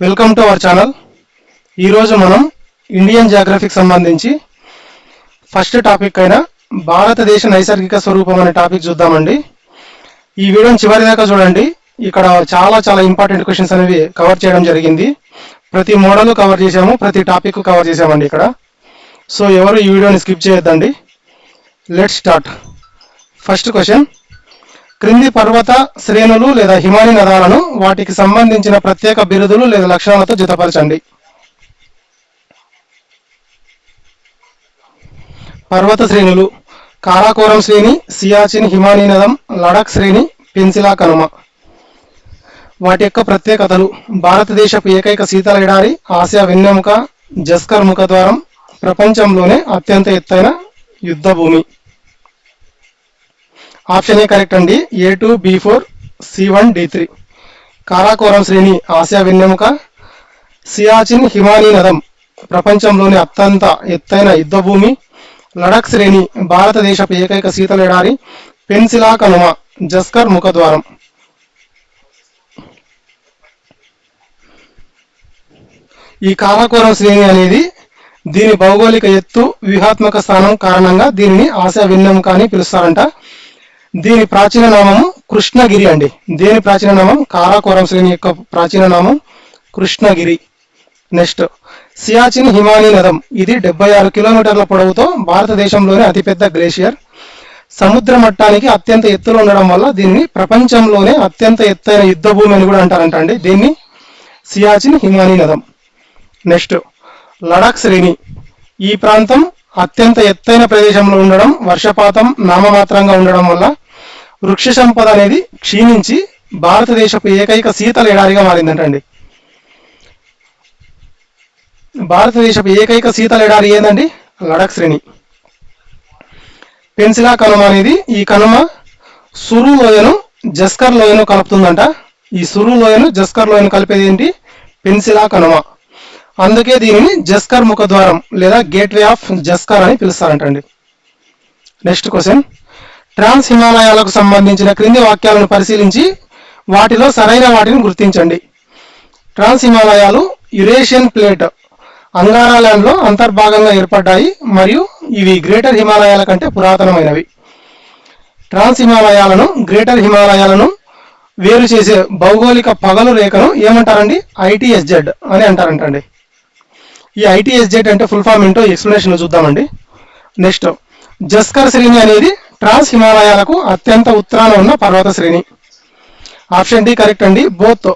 Welcome to our channel. ఈరోజు మనం Indian జియోగ్రఫీకి సంబంధించి ఫస్ట్ టాపిక్ అయిన భారతదేశ నైసర్గిక స్వరూపం అనే టాపిక్ చూద్దామండి. ఈ వీడియోని చివరి దాకా చూడండి. ఇక్కడ చాలా ఇంపార్టెంట్ క్వశ్చన్స్ అనేవి కవర్ చేయడం జరిగింది. ప్రతి మోడల్ కవర్ చేసాము, ప్రతి టాపిక్ కవర్ చేసామండి ఇక్కడ. సో ఎవరు ఈ వీడియోని స్కిప్ చేయొద్దండి. Let's start. ఫస్ట్ క్వశ్చన్, క్రింది పర్వత శ్రేణులు లేదా హిమానీ నదాలను వాటికి సంబంధించిన ప్రత్యేక బిరుదులు లేదా లక్షణాలతో జతపరచండి. పర్వత శ్రేణులు: కారాకోరం శ్రేణి, సియాచిన్ హిమానీ నదం, లడాక్ శ్రేణి, పెన్సిలా కనుమ. వాటి యొక్క ప్రత్యేకతలు: భారతదేశపు ఏకైక శీతల ఎడారి, ఆసియా వెన్నెముక, జస్కర్ ముఖద్వారం, ప్రపంచంలోనే అత్యంత ఎత్తైన యుద్ధ భూమి. ఆప్షన్ ఏ కరెక్ట్ అండి. A2, B4, C1, D3. Karakoram శ్రేణి ఆసియా వెన్నెముక, సియాచిన్ హిమానీ నదం ప్రపంచంలోని అత్యంత ఎత్తైన యుద్ధభూమి, లడాక్ శ్రేణి భారతదేశపు ఏకైక శీతల ఎడారి, పెన్సిలా కనుమ జస్కర్ ముఖద్వారం. ఈ కారాకోరం శ్రేణి అనేది దీని భౌగోళిక ఎత్తు, వ్యూహాత్మక స్థానం కారణంగా దీనిని ఆసియా వెన్నెముక అని పిలుస్తారంట. దీని ప్రాచీన నామము కృష్ణగిరి అండి. దీని ప్రాచీన నామం కారాకోరం శ్రేణి యొక్క ప్రాచీన నామం కృష్ణగిరి. నెక్స్ట్, సియాచిన్ హిమానీ నదం. ఇది 76 కిలోమీటర్ల పొడవుతో భారతదేశంలోని అతిపెద్ద గ్లేషియర్. సముద్ర మట్టానికి అత్యంత ఎత్తులో ఉండడం వల్ల దీనిని ప్రపంచంలోనే అత్యంత ఎత్తైన యుద్ధ భూమి అని కూడా అంటారంట అండి. దీన్ని సియాచిన్ హిమానీ నదం. నెక్స్ట్, లడాక్ శ్రేణి. ఈ ప్రాంతం అత్యంత ఎత్తైన ప్రదేశంలో ఉండడం, వర్షపాతం నామమాత్రంగా ఉండడం వల్ల వృక్ష సంపద అనేది క్షీణించి భారతదేశపు ఏకైక శీతల ఎడారిగా మారిందంటండి. భారతదేశపు ఏకైక శీతల ఎడారి ఏందండి? లడాక్ శ్రేణి. పెన్సిలా కనుమ అనేది, ఈ కనుమ సురు లోయను జస్కర్ లోయను కలుపుతుందంట. ఈ సురు లోయను జస్కర్ లోయను కలిపేది ఏంటి? పెన్సిలా కనుమ. అందుకే దీనిని జస్కర్ ముఖద్వారం లేదా గేట్వే ఆఫ్ జస్కర్ అని పిలుస్తారంటండి. నెక్స్ట్ క్వశ్చన్, ట్రాన్స్ హిమాలయాలకు సంబంధించిన క్రింది వాక్యాలను పరిశీలించి వాటిలో సరైన వాటిని గుర్తించండి. ట్రాన్స్ హిమాలయాలు యురేషియన్ ప్లేట్ అంగారా ల్యాండ్లో అంతర్భాగంగా ఏర్పడ్డాయి మరియు ఇవి గ్రేటర్ హిమాలయాల కంటే పురాతనమైనవి. ట్రాన్స్ హిమాలయాలను, గ్రేటర్ హిమాలయాలను వేరు చేసే భౌగోళిక పగలు రేఖను ఏమంటారండి? ITSZ అని అంటారంటండి. ఈ ITSZ అంటే ఫుల్ ఫామ్ ఏంటో ఎక్స్ప్లెనేషన్ చూద్దామండి. నెక్స్ట్, జస్కర్ శ్రేణి అనేది ట్రాన్స్ హిమాలయాలకు అత్యంత ఉత్తరాన ఉన్న పర్వత శ్రేణి. ఆప్షన్ డి కరెక్ట్ అండి. బోత్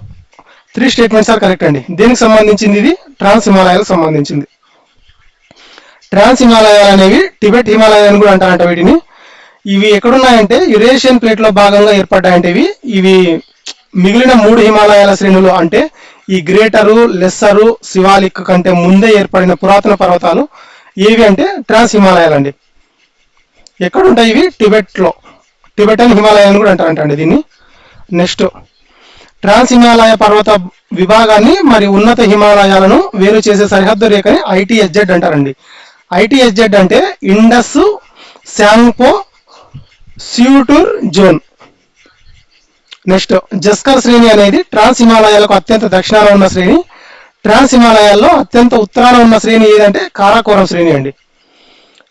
3 స్టేట్మెంట్స్ ఆర్ కరెక్ట్ అండి. దేనికి సంబంధించింది? ఇది ట్రాన్స్ హిమాలయాలకు సంబంధించింది. ట్రాన్స్ హిమాలయాలు అనేవి టిబెట్ హిమాలయాలు అని కూడా అంటారంట వీటిని. ఇవి ఎక్కడున్నాయంటే యురేషియన్ ప్లేట్ లో భాగంగా ఏర్పడ్డాయంటే ఇవి మిగిలిన 3 హిమాలయాల శ్రేణులు అంటే ఈ గ్రేటరు, లెస్సరు, శివాలిక్ కంటే ముందే ఏర్పడిన పురాతన పర్వతాలు ఏవి అంటే ట్రాన్స్ హిమాలయాలు అండి. ఎక్కడుంటాయి ఇవి? టిబెట్లో. టిబెటన్ హిమాలయాన్ని కూడా అంటారంటండి దీన్ని. నెక్స్ట్, ట్రాన్స్ హిమాలయ పర్వత విభాగాన్ని మరి ఉన్నత హిమాలయాలను వేరు చేసే సరిహద్దు రేఖని ITSZ అంటారండి. ITSZ అంటే ఇండస్ శాంగ్పో స్యూటూర్ జోన్. నెక్స్ట్, జస్కర్ శ్రేణి అనేది ట్రాన్స్ హిమాలయాలకు అత్యంత దక్షిణాన ఉన్న శ్రేణి. ట్రాన్స్ హిమాలయాల్లో అత్యంత ఉత్తరాన ఉన్న శ్రేణి ఏదంటే కారాకోరం శ్రేణి అండి.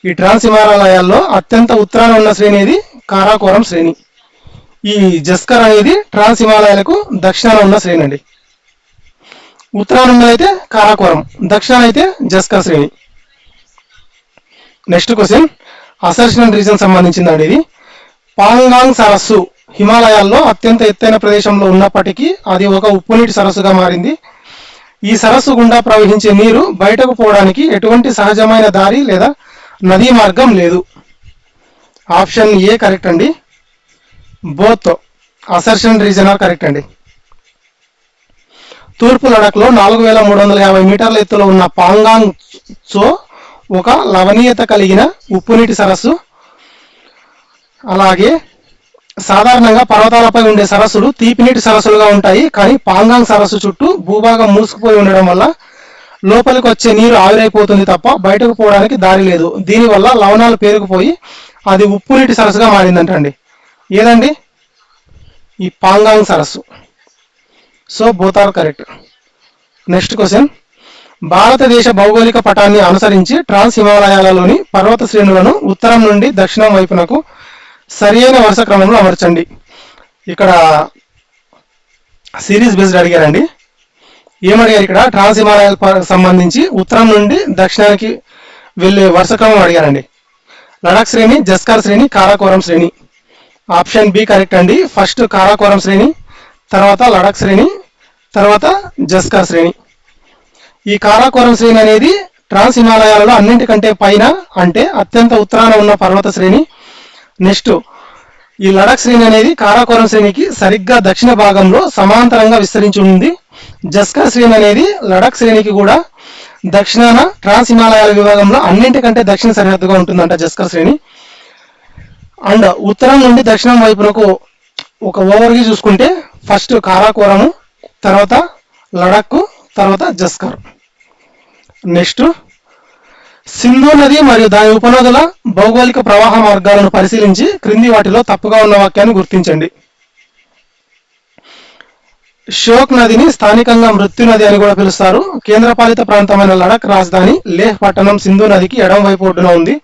ఈ ట్రాన్స్ హిమాలయాల్లో అత్యంత ఉత్తరాన ఉన్న శ్రేణి ఏది? కారాకోరం శ్రేణి. ఈ జస్కర్ అనేది ట్రాన్స్ హిమాలయాలకు దక్షిణాన ఉన్న శ్రేణి అండి. ఉత్తరాన ఉన్నదైతే కారాకోరం, దక్షిణాన అయితే జస్కర్ శ్రేణి. నెక్స్ట్ క్వశ్చన్, అసర్షన్ రీజన్ సంబంధించిందండి ఇది. పాంగాంగ్ సరస్సు హిమాలయాల్లో అత్యంత ఎత్తైన ప్రదేశంలో ఉన్నప్పటికీ అది ఒక ఉప్పునీటి సరస్సుగా మారింది. ఈ సరస్సు గుండా ప్రవహించే నీరు బయటకు పోవడానికి ఎటువంటి సహజమైన దారి లేదా నదీ మార్గం లేదు. ఆప్షన్ ఏ కరెక్ట్ అండి. Both assertion reason are correct అండి. తూర్పు లడాఖ్లో 4350 మీటర్ల ఎత్తులో ఉన్న పాంగాంగ్ సో ఒక లవణీయత కలిగిన ఉప్పునీటి సరస్సు. అలాగే సాధారణంగా పర్వతాలపై ఉండే సరస్సులు తీపినీటి సరస్సులుగా ఉంటాయి. కానీ పాంగాంగ్ సరస్సు చుట్టూ భూభాగం మూసుకుపోయి ఉండడం వల్ల లోపలికి వచ్చే నీరు ఆవిరైపోతుంది తప్ప బయటకు పోవడానికి దారి లేదు. దీనివల్ల లవణాలు పేరుకుపోయి అది ఉప్పునీటి సరస్సుగా మారిందంటండి. ఏదండి? ఈ పాంగాంగ్ సరస్సు. So both are correct. Next question, భారతదేశ భౌగోళిక పటాన్ని అనుసరించి ట్రాన్స్ హిమాలయాలలోని పర్వత శ్రేణులను ఉత్తరం నుండి దక్షిణం వైపునకు సరియైన వరుస క్రమంలో అమర్చండి. ఇక్కడ సిరీస్ బేస్డ్ అడిగారండి. ఏమడిగారు ఇక్కడ? ట్రాన్స్ హిమాలయాలకు సంబంధించి ఉత్తరం నుండి దక్షిణానికి వెళ్ళే వరుస క్రమం అడిగారండి. లడాక్ శ్రేణి, జస్కార్ శ్రేణి, కారాకోరం శ్రేణి. ఆప్షన్ బి కరెక్ట్ అండి. ఫస్ట్ కారాకోరం శ్రేణి, తర్వాత లడాక్ శ్రేణి, తర్వాత జస్కార్ శ్రేణి. ఈ కారాకోరం శ్రేణి అనేది ట్రాన్స్ హిమాలయాలలో అన్నింటికంటే పైన అంటే అత్యంత ఉత్తరాన ఉన్న పర్వత శ్రేణి. నెక్స్ట్ ఈ లడాక్ శ్రేణి అనేది కారాకోరం శ్రేణికి సరిగ్గా దక్షిణ భాగంలో సమాంతరంగా విస్తరించి ఉంది. జస్కార్ శ్రేణి అనేది లడాక్ శ్రేణికి కూడా దక్షిణాన ట్రాన్స్ హిమాలయాల విభాగంలో అన్నింటికంటే దక్షిణ సరిహద్దుగా ఉంటుందంట జస్కార్ శ్రేణి. అండ్ ఉత్తరం నుండి దక్షిణం వైపునకు ఒక ఓవర్గా చూసుకుంటే ఫస్ట్ కారాకోరము, తర్వాత లడాక్, తర్వాత జస్కార్. నెక్స్ట్, సింధు నది మరియు దాని ఉపనదుల భౌగోళిక ప్రవాహ మార్గాలను పరిశీలించి క్రింది వాటిలో తప్పుగా ఉన్న వాక్యాన్ని గుర్తించండి. ష్యోక్ నదిని స్థానికంగా మృత్యు నది అని కూడా పిలుస్తారు. కేంద్రపాలిత ప్రాంతమైన లడాక్ రాజధాని లేహ్ పట్టణం సింధు నదికి ఎడమ వైపు ఒడ్డున ఉంది.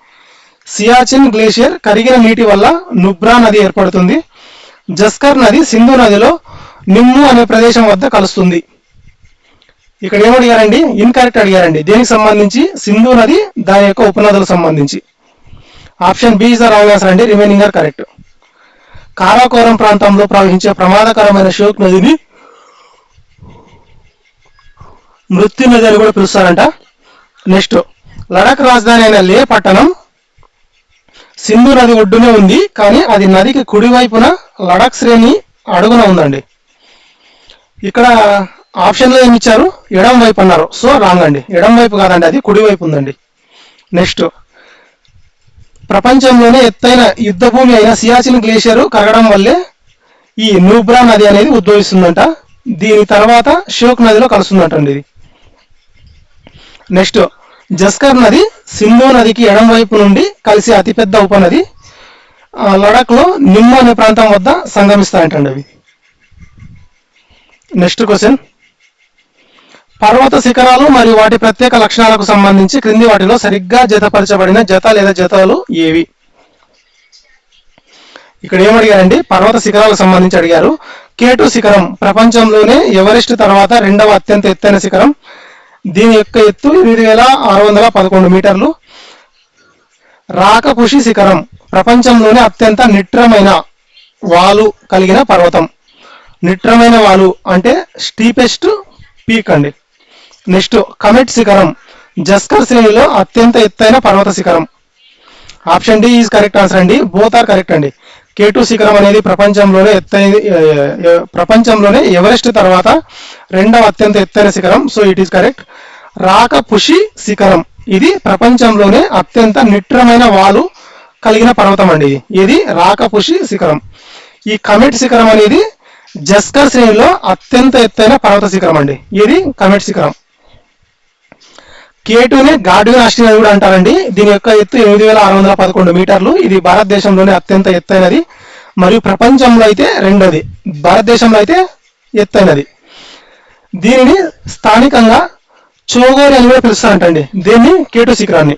సియాచిన్ గ్లేషియర్ కరిగిన నీటి వల్ల నుబ్రా నది ఏర్పడుతుంది. జస్కర్ నది సింధు నదిలో నిమ్ము అనే ప్రదేశం వద్ద కలుస్తుంది. ఇక్కడ ఏమడిగారండి? ఇన్కరెక్ట్ అడిగారండి. దేనికి సంబంధించి? సింధు నది దాని యొక్క ఉపనదులకు సంబంధించి. Option B is the wrong answer అండి. Remaining are correct. కారాకోరం ప్రాంతంలో ప్రవహించే ప్రమాదకరమైన ష్యోక్ నదిని మృత్యు నది అని కూడా పిలుస్తారంట. నెక్స్ట్, లడాక్ రాజధాని అయిన లే పట్టణం సింధు నది ఒడ్డునే ఉంది, కానీ అది నదికి కుడివైపున లడాక్ శ్రేణి అడుగున ఉందండి. ఇక్కడ ఆప్షన్లో ఏమి ఇచ్చారు? ఎడం వైపు అన్నారు. సో రాంగ్ అండి. ఎడం వైపు కాదండి, అది కుడివైపు ఉందండి. నెక్స్ట్, ప్రపంచంలోనే ఎత్తైన యుద్ధ భూమి అయిన సియాచిన్ గ్లేషియర్ కరగడం వల్లే ఈ నూబ్రా నది అనేది ఉద్భవిస్తుందంట. దీని తర్వాత ష్యోక్ నదిలో కలుస్తుందంటండి ఇది. నెక్స్ట్, జస్కర్ నది సింధు నదికి ఎడం వైపు నుండి కలిసి అతిపెద్ద ఉపనది. లడాక్ లో నిమ్ము అనే ప్రాంతం వద్ద సంగమిస్తాయంటండి అవి. నెక్స్ట్ క్వశ్చన్, పర్వత శిఖరాలు మరియు వాటి ప్రత్యేక లక్షణాలకు సంబంధించి క్రింది వాటిలో సరిగ్గా జతపరచబడిన జత లేదా జతలు ఏవి? ఇక్కడ ఏమడిగారండి? పర్వత శిఖరాలకు సంబంధించి అడిగారు. K2 శిఖరం ప్రపంచంలోనే ఎవరెస్ట్ తర్వాత రెండవ అత్యంత ఎత్తైన శిఖరం. దీని యొక్క ఎత్తు 8611 మీటర్లు. రాకపుషి శిఖరం ప్రపంచంలోనే అత్యంత నిట్రమైన వాలు కలిగిన పర్వతం. నిట్రమైన వాలు అంటే స్టీపెస్ట్ పీక్ అండి. నెక్స్ట్, కమెట్ శిఖరం జస్కర్ శ్రేణిలో అత్యంత ఎత్తైన పర్వత శిఖరం. Option D is correct answer అండి. బోత్ ఆర్ కరెక్ట్ అండి. K2 శిఖరం అనేది ప్రపంచంలోనే ఎవరెస్ట్ తర్వాత రెండవ అత్యంత ఎత్తైన శిఖరం. So it is correct. Rakaposhi శిఖరం ఇది ప్రపంచంలోనే అత్యంత నిట్రమైన వాలు కలిగిన పర్వతం అండి. ఇది రాకపుషి శిఖరం. ఈ కమెట్ శిఖరం అనేది జస్కర్ శ్రేణిలో అత్యంత ఎత్తైన పర్వత శిఖరం అండి. ఇది కమెట్ శిఖరం. K2ని గాడ్విన్ ఆస్టిన్ అని కూడా అంటారండి. దీని యొక్క ఎత్తు 8611 మీటర్లు. ఇది భారతదేశంలోనే అత్యంత ఎత్తైనది మరియు ప్రపంచంలో అయితే రెండోది. భారతదేశంలో అయితే ఎత్తైనది. దీనిని స్థానికంగా చోగోరి అని కూడా పిలుస్తారంటండి దీన్ని, K2 శిఖరాన్ని.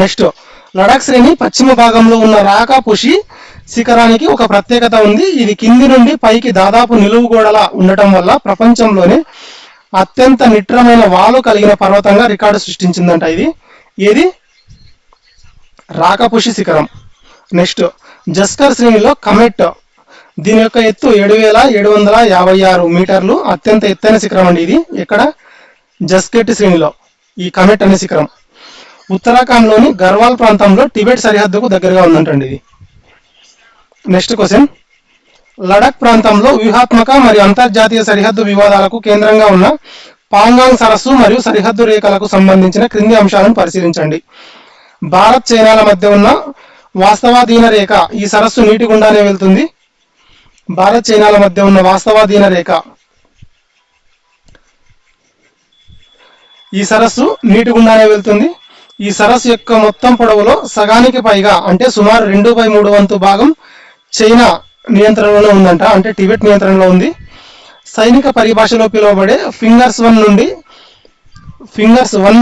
నెక్స్ట్, లడాక్ శ్రేణి పశ్చిమ భాగంలో ఉన్న రాకాపుషి శిఖరానికి ఒక ప్రత్యేకత ఉంది. ఇది కింది నుండి పైకి దాదాపు నిలువు గోడలా ఉండటం వల్ల ప్రపంచంలోనే అత్యంత నిట్రమైన వాలు కలిగిన పర్వతంగా రికార్డు సృష్టించిందంట ఇది. ఏది? రాకపుషి శిఖరం. నెక్స్ట్, జస్కర్ శ్రేణిలో కమెట్. దీని యొక్క ఎత్తు 7756 మీటర్లు. అత్యంత ఎత్తైన శిఖరం అండి ఇది. ఇక్కడ జస్కెట్ శ్రేణిలో ఈ కమెట్ అనే శిఖరం ఉత్తరాఖండ్లోని గర్వాల్ ప్రాంతంలో టిబెట్ సరిహద్దుకు దగ్గరగా ఉందంటండి ఇది. నెక్స్ట్ క్వశ్చన్, లడాక్ ప్రాంతంలో వ్యూహాత్మక మరియు అంతర్జాతీయ సరిహద్దు వివాదాలకు కేంద్రంగా ఉన్న పాంగాంగ్ సరస్సు మరియు సరిహద్దు రేఖలకు సంబంధించిన క్రింది అంశాలను పరిశీలించండి. భారత్ చైనాల మధ్య ఉన్న వాస్తవాధీన రేఖ. ఈ సరస్సు నీటి గుండానే వెళ్తుంది. భారత్ చైనాల మధ్య ఉన్న వాస్తవాధీన రేఖ. ఈ సరస్సు నీటి గుండానే వెళ్తుంది. ఈ సరస్సు యొక్క మొత్తం పొడవులో సగానికి పైగా అంటే సుమారు 2/3 వంతు భాగం చైనా నియంత్రణలో ఉందంట, అంటే టిబెట్ నియంత్రణలో ఉంది. సైనిక పరిభాషలో పిలువబడే ఫింగర్స్ 1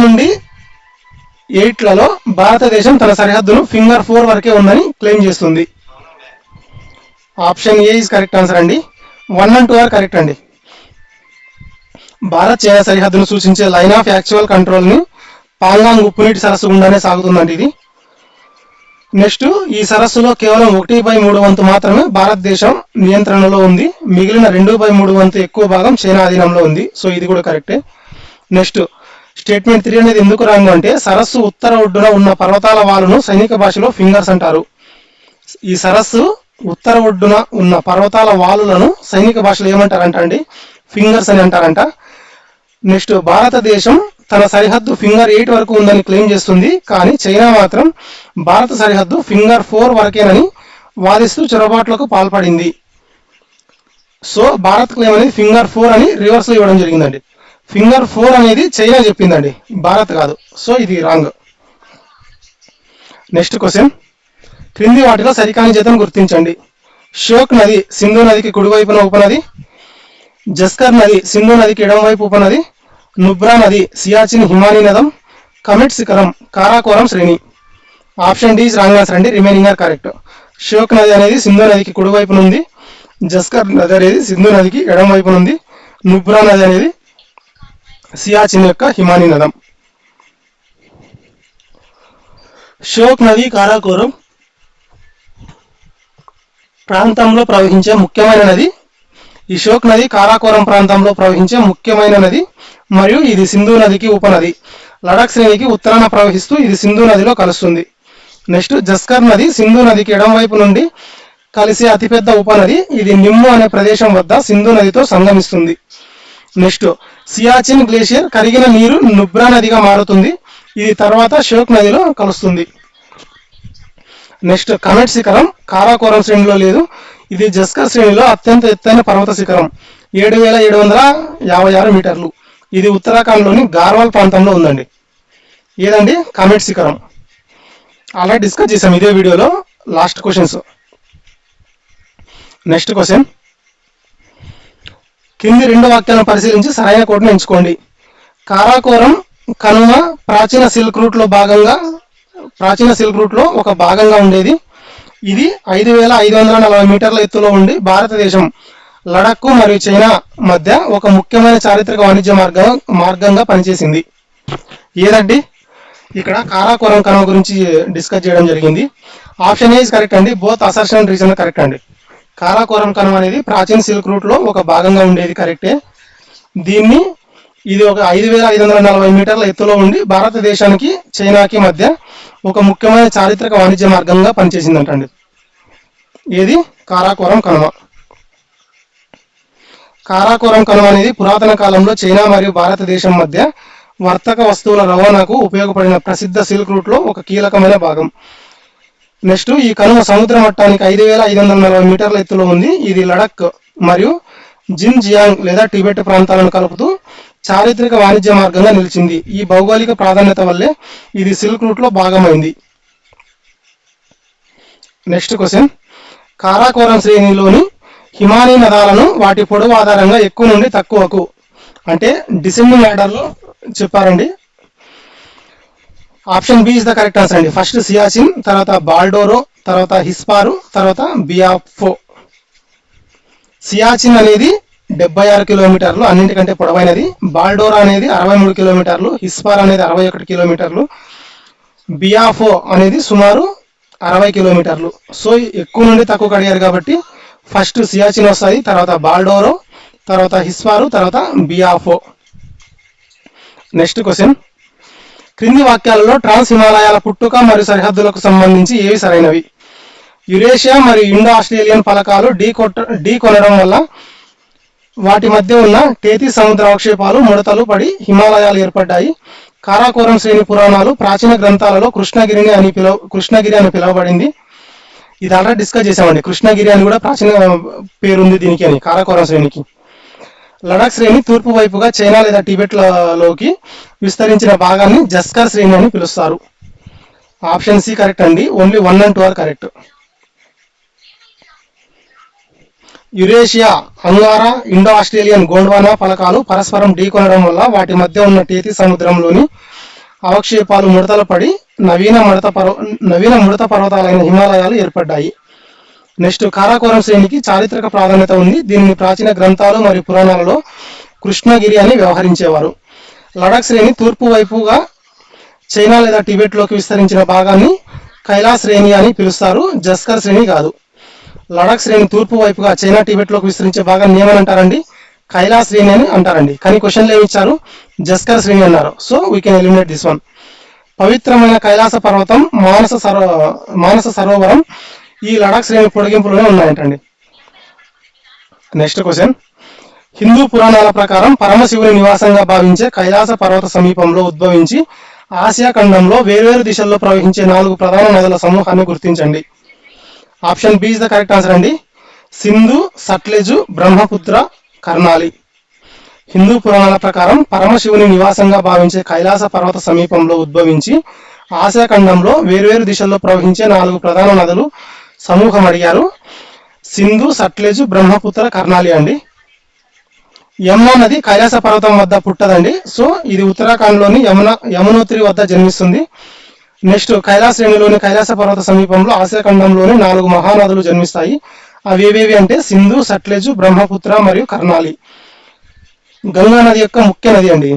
నుండి 8లలో భారతదేశం తన సరిహద్దును ఫింగర్ 4 వరకే ఉందని క్లెయిమ్ చేస్తుంది. Option A is correct answer అండి. 1 and 2 ఆర్ కరెక్ట్ అండి. భారత్ చైనా సరిహద్దును సూచించే లైన్ ఆఫ్ యాక్చువల్ కంట్రోల్ ని పాంగాంగ్ ఉప్పునీటి సరస్సు గుండానే సాగుతుందండి ఇది. నెక్స్ట్, ఈ సరస్సులో కేవలం 1/3 వంతు మాత్రమే భారతదేశం నియంత్రణలో ఉంది. మిగిలిన 2/3 వంతు ఎక్కువ భాగం చైనా అధీనంలో ఉంది. సో ఇది కూడా కరెక్టే. నెక్స్ట్, స్టేట్మెంట్ 3 అనేది ఎందుకు రాంగ్ అంటే సరస్సు ఉత్తర ఒడ్డున ఉన్న పర్వతాల వాలును సైనిక భాషలో ఫింగర్స్ అంటారు. ఈ సరస్సు ఉత్తర ఒడ్డున ఉన్న పర్వతాల వాలులను సైనిక భాషలో ఏమంటారంట అండి? ఫింగర్స్ అని అంటారంట. నెక్స్ట్, భారతదేశం తన సరిహద్దు ఫింగర్ 8 వరకు ఉందని క్లెయిమ్ చేస్తుంది. కానీ చైనా మాత్రం భారత సరిహద్దు ఫింగర్ 4 వరకేనని వాదిస్తూ చొరబాట్లకు పాల్పడింది. సో భారత్ క్లెయిమ్ అనేది ఫింగర్ 4 అని రివర్స్ లో ఇవ్వడం జరిగిందండి. ఫింగర్ 4 అనేది చైనా చెప్పిందండి, భారత్ కాదు. సో ఇది రాంగ్. నెక్స్ట్ క్వశ్చన్, క్రింది వాటిలో సరికాని జతను గుర్తించండి. ష్యోక్ నది సింధు నదికి కుడివైపున ఉపనది, జస్కర్ నది సింధు నదికి ఎడమవైపు ఉపనది, నుబ్రా నది సియాచిన్ హిమానీ నదం, కమెట్ శిఖరం కారాకోరం శ్రేణి. Option D is wrong answer అండి. Remaining are correct. ష్యోక్ నది అనేది సింధు నదికి కుడివైపున ఉంది, జస్కర్ నది అనేది సింధు నదికి ఎడమవైపున ఉంది, నుబ్రా నది అనేది సియాచిన్ యొక్క హిమానీ నదం. ష్యోక్ నది కారాకోరం ప్రాంతంలో ప్రవహించే ముఖ్యమైన నది. ఈ ష్యోక్ నది కారాకోరం ప్రాంతంలో ప్రవహించే ముఖ్యమైన నది మరియు ఇది సింధు నదికి ఉపనది. లడాక్ శ్రేణికి ఉత్తరాన ప్రవహిస్తూ ఇది సింధు నదిలో కలుస్తుంది. నెక్స్ట్, జస్కర్ నది సింధు నదికి ఎడమవైపు నుండి కలిసే అతిపెద్ద ఉపనది. ఇది నిమ్ము అనే ప్రదేశం వద్ద సింధు నదితో సంగమిస్తుంది. నెక్స్ట్, సియాచిన్ గ్లేషియర్ కరిగిన నీరు నుబ్రా నదిగా మారుతుంది. ఇది తర్వాత ష్యోక్ నదిలో కలుస్తుంది. నెక్స్ట్, కమెట్ శిఖరం కారాకోరం శ్రేణిలో లేదు. ఇది జస్కర్ శ్రేణిలో అత్యంత ఎత్తైన పర్వత శిఖరం, 7,756 మీటర్లు. ఇది ఉత్తరాఖండ్లోని గార్వాల్ ప్రాంతంలో ఉందండి. ఏదండి? కమెట్ శిఖరం. అలా డిస్కస్ చేసాం ఇదే వీడియోలో. Last questions. నెక్స్ట్ క్వశ్చన్, కింది 2 వాక్యాలను పరిశీలించి సరైన కోడ్ను ఎంచుకోండి. కారాకోరం కనుమ ప్రాచీన సిల్క్ రూట్ లో ఒక భాగంగా ఉండేది. ఇది 5,540 మీటర్ల ఎత్తులో ఉండి భారతదేశం లడాక్ మరియు చైనా మధ్య ఒక ముఖ్యమైన చారిత్రక వాణిజ్య మార్గంగా పనిచేసింది. ఏదండి? ఇక్కడ కారాకోరం కనుమ గురించి డిస్కస్ చేయడం జరిగింది. ఆప్షన్ ఏ ఇస్ కరెక్ట్ అండి. Both assertion and reason correct అండి. కారాకోరం కనుమ అనేది ప్రాచీన సిల్క్ రూట్ లో ఒక భాగంగా ఉండేది, కరెక్టే. ఇది ఒక 5,540 మీటర్ల ఎత్తులో ఉండి భారతదేశానికి చైనాకి మధ్య ఒక ముఖ్యమైన చారిత్రక వాణిజ్య మార్గంగా పనిచేసిందంటండి. ఏది? కారాకోరం కనుమ. కారాకోరం కనుమ అనేది పురాతన కాలంలో చైనా మరియు భారతదేశం మధ్య వర్తక వస్తువుల రవాణాకు ఉపయోగపడిన ప్రసిద్ధ సిల్క్ రూట్ లో ఒక కీలకమైన భాగం. నెక్స్ట్, ఈ కనుమ సముద్ర మట్టానికి 5,540 మీటర్ల ఎత్తులో ఉంది. ఇది లడాక్ మరియు జిన్జియాంగ్ లేదా టిబెట్ ప్రాంతాలను కలుపుతూ చారిత్రక వాణిజ్య మార్గంగా నిలిచింది. ఈ భౌగోళిక ప్రాధాన్యత వల్లే ఇది సిల్క్ రూట్ లో భాగమైంది. నెక్స్ట్ క్వశ్చన్, కారాకోరం శ్రేణిలోని హిమానీ నదాలను వాటి పొడవు ఆధారంగా ఎక్కువ నుండి తక్కువకు అంటే డిసెండింగ్ ఆర్డర్ లో చెప్పారండి. Option B is the correct answer అండి. ఫస్ట్ సియాచిన్, తర్వాత బాల్డోరో, తర్వాత హిస్పారు, తర్వాత బియాఫో. సియాచిన్ అనేది 76 కిలోమీటర్లు, అన్నింటికంటే పొడవైనది. బాల్డోరా అనేది 63 కిలోమీటర్లు, హిస్పార్ అనేది 61 కిలోమీటర్లు, బియాఫో అనేది సుమారు 60 కిలోమీటర్లు. సో ఎక్కువ నుండి తక్కువ అడిగారు కాబట్టి ఫస్ట్ సియాచిన్ వస్తుంది, తర్వాత బాల్డోరో, తర్వాత హిస్పారు, తర్వాత బియాఫో. నెక్స్ట్ క్వశ్చన్, క్రింది వాక్యాలలో ట్రాన్స్ హిమాలయాల పుట్టుక మరియు సరిహద్దులకు సంబంధించి ఏవి సరైనవి? యురేషియా మరియు ఇండో ఆస్ట్రేలియన్ ఫలకాలు ఢీ కొనడం వల్ల వాటి మధ్య ఉన్న టేతి సముద్ర అవక్షేపాలు ముడతలు పడి హిమాలయాలు ఏర్పడ్డాయి. కారాకోరం శ్రేణి పురాణాలు ప్రాచీన గ్రంథాలలో కృష్ణగిరి అని పిలువబడింది. ఇది ఆల్రెడీ డిస్కస్ చేసామండి. కృష్ణగిరి అని కూడా ప్రాచీన పేరుంది దీనికి అని, కారాకోరం శ్రేణికి. లడాక్ శ్రేణి తూర్పు వైపుగా చైనా లేదా టిబెట్ లోకి విస్తరించిన భాగాన్ని జస్కర్ శ్రేణి అని పిలుస్తారు. ఆప్షన్ సి కరెక్ట్ అండి. Only 1 and 2 are correct. Eurasia, Angara, Indo Australian Gondwana ఫలకాలు పరస్పరం ఢీకొనడం వల్ల వాటి మధ్య ఉన్న టేతి సముద్రంలోని అవక్షేపాలు ముడతలు పడి నవీన ముడత పర్వతాలైన హిమాలయాలు ఏర్పడ్డాయి. నెక్స్ట్, కారాకోరం శ్రేణికి చారిత్రక ప్రాధాన్యత ఉంది. దీనిని ప్రాచీన గ్రంథాలు మరియు పురాణాలలో కృష్ణగిరి అని వ్యవహరించేవారు. లడాక్ శ్రేణి తూర్పు వైపుగా చైనా లేదా టిబెట్లోకి విస్తరించిన భాగాన్ని కైలాస్ శ్రేణి అని పిలుస్తారు, జస్కర్ శ్రేణి కాదు. లడాక్ శ్రేణి తూర్పు వైపుగా చైనా టిబెట్లోకి విస్తరించే భాగాన్ని ఏమని అంటారండి? కైలాస్ శ్రేణి అని అంటారండి. కానీ క్వశ్చన్లు ఏమి ఇచ్చారు? జస్కర్ శ్రేణి అన్నారు. So we can eliminate this one. పవిత్రమైన కైలాస పర్వతం మానస సరోవరం ఈ లడాక్ శ్రేణి పొడిగింపులోనే ఉన్నాయంటండి. నెక్స్ట్ క్వశ్చన్, హిందూ పురాణాల ప్రకారం పరమశివుని నివాసంగా భావించే కైలాస పర్వత సమీపంలో ఉద్భవించి ఆసియా ఖండంలో వేర్వేరు దిశల్లో ప్రవహించే 4 ప్రధాన నదుల సమూహాన్ని గుర్తించండి. Option B is the correct answer అండి. సింధు, సట్లెజు, బ్రహ్మపుత్ర, కర్నాలి. హిందూ పురాణాల ప్రకారం పరమశివుని నివాసంగా భావించే కైలాస పర్వత సమీపంలో ఉద్భవించి ఆసియా ఖండంలో వేర్వేరు దిశల్లో ప్రవహించే 4 ప్రధాన నదులు సమూహం అడిగారు. సింధు, సట్లెజు, బ్రహ్మపుత్ర, కర్నాలి అండి. యమునా నది కైలాస పర్వతం వద్ద పుట్టదండి. సో ఇది ఉత్తరాఖండ్లోని యమునోత్రి వద్ద జన్మిస్తుంది. నెక్స్ట్, కైలాస శ్రేణిలోని కైలాస పర్వత సమీపంలో ఆసియా ఖండంలోని 4 మహానదులు జన్మిస్తాయి. అవి ఏవేవి అంటే సింధు, సట్లెజు, బ్రహ్మపుత్ర మరియు కర్నాలి. గంగా నది యొక్క ముఖ్య నది అండి,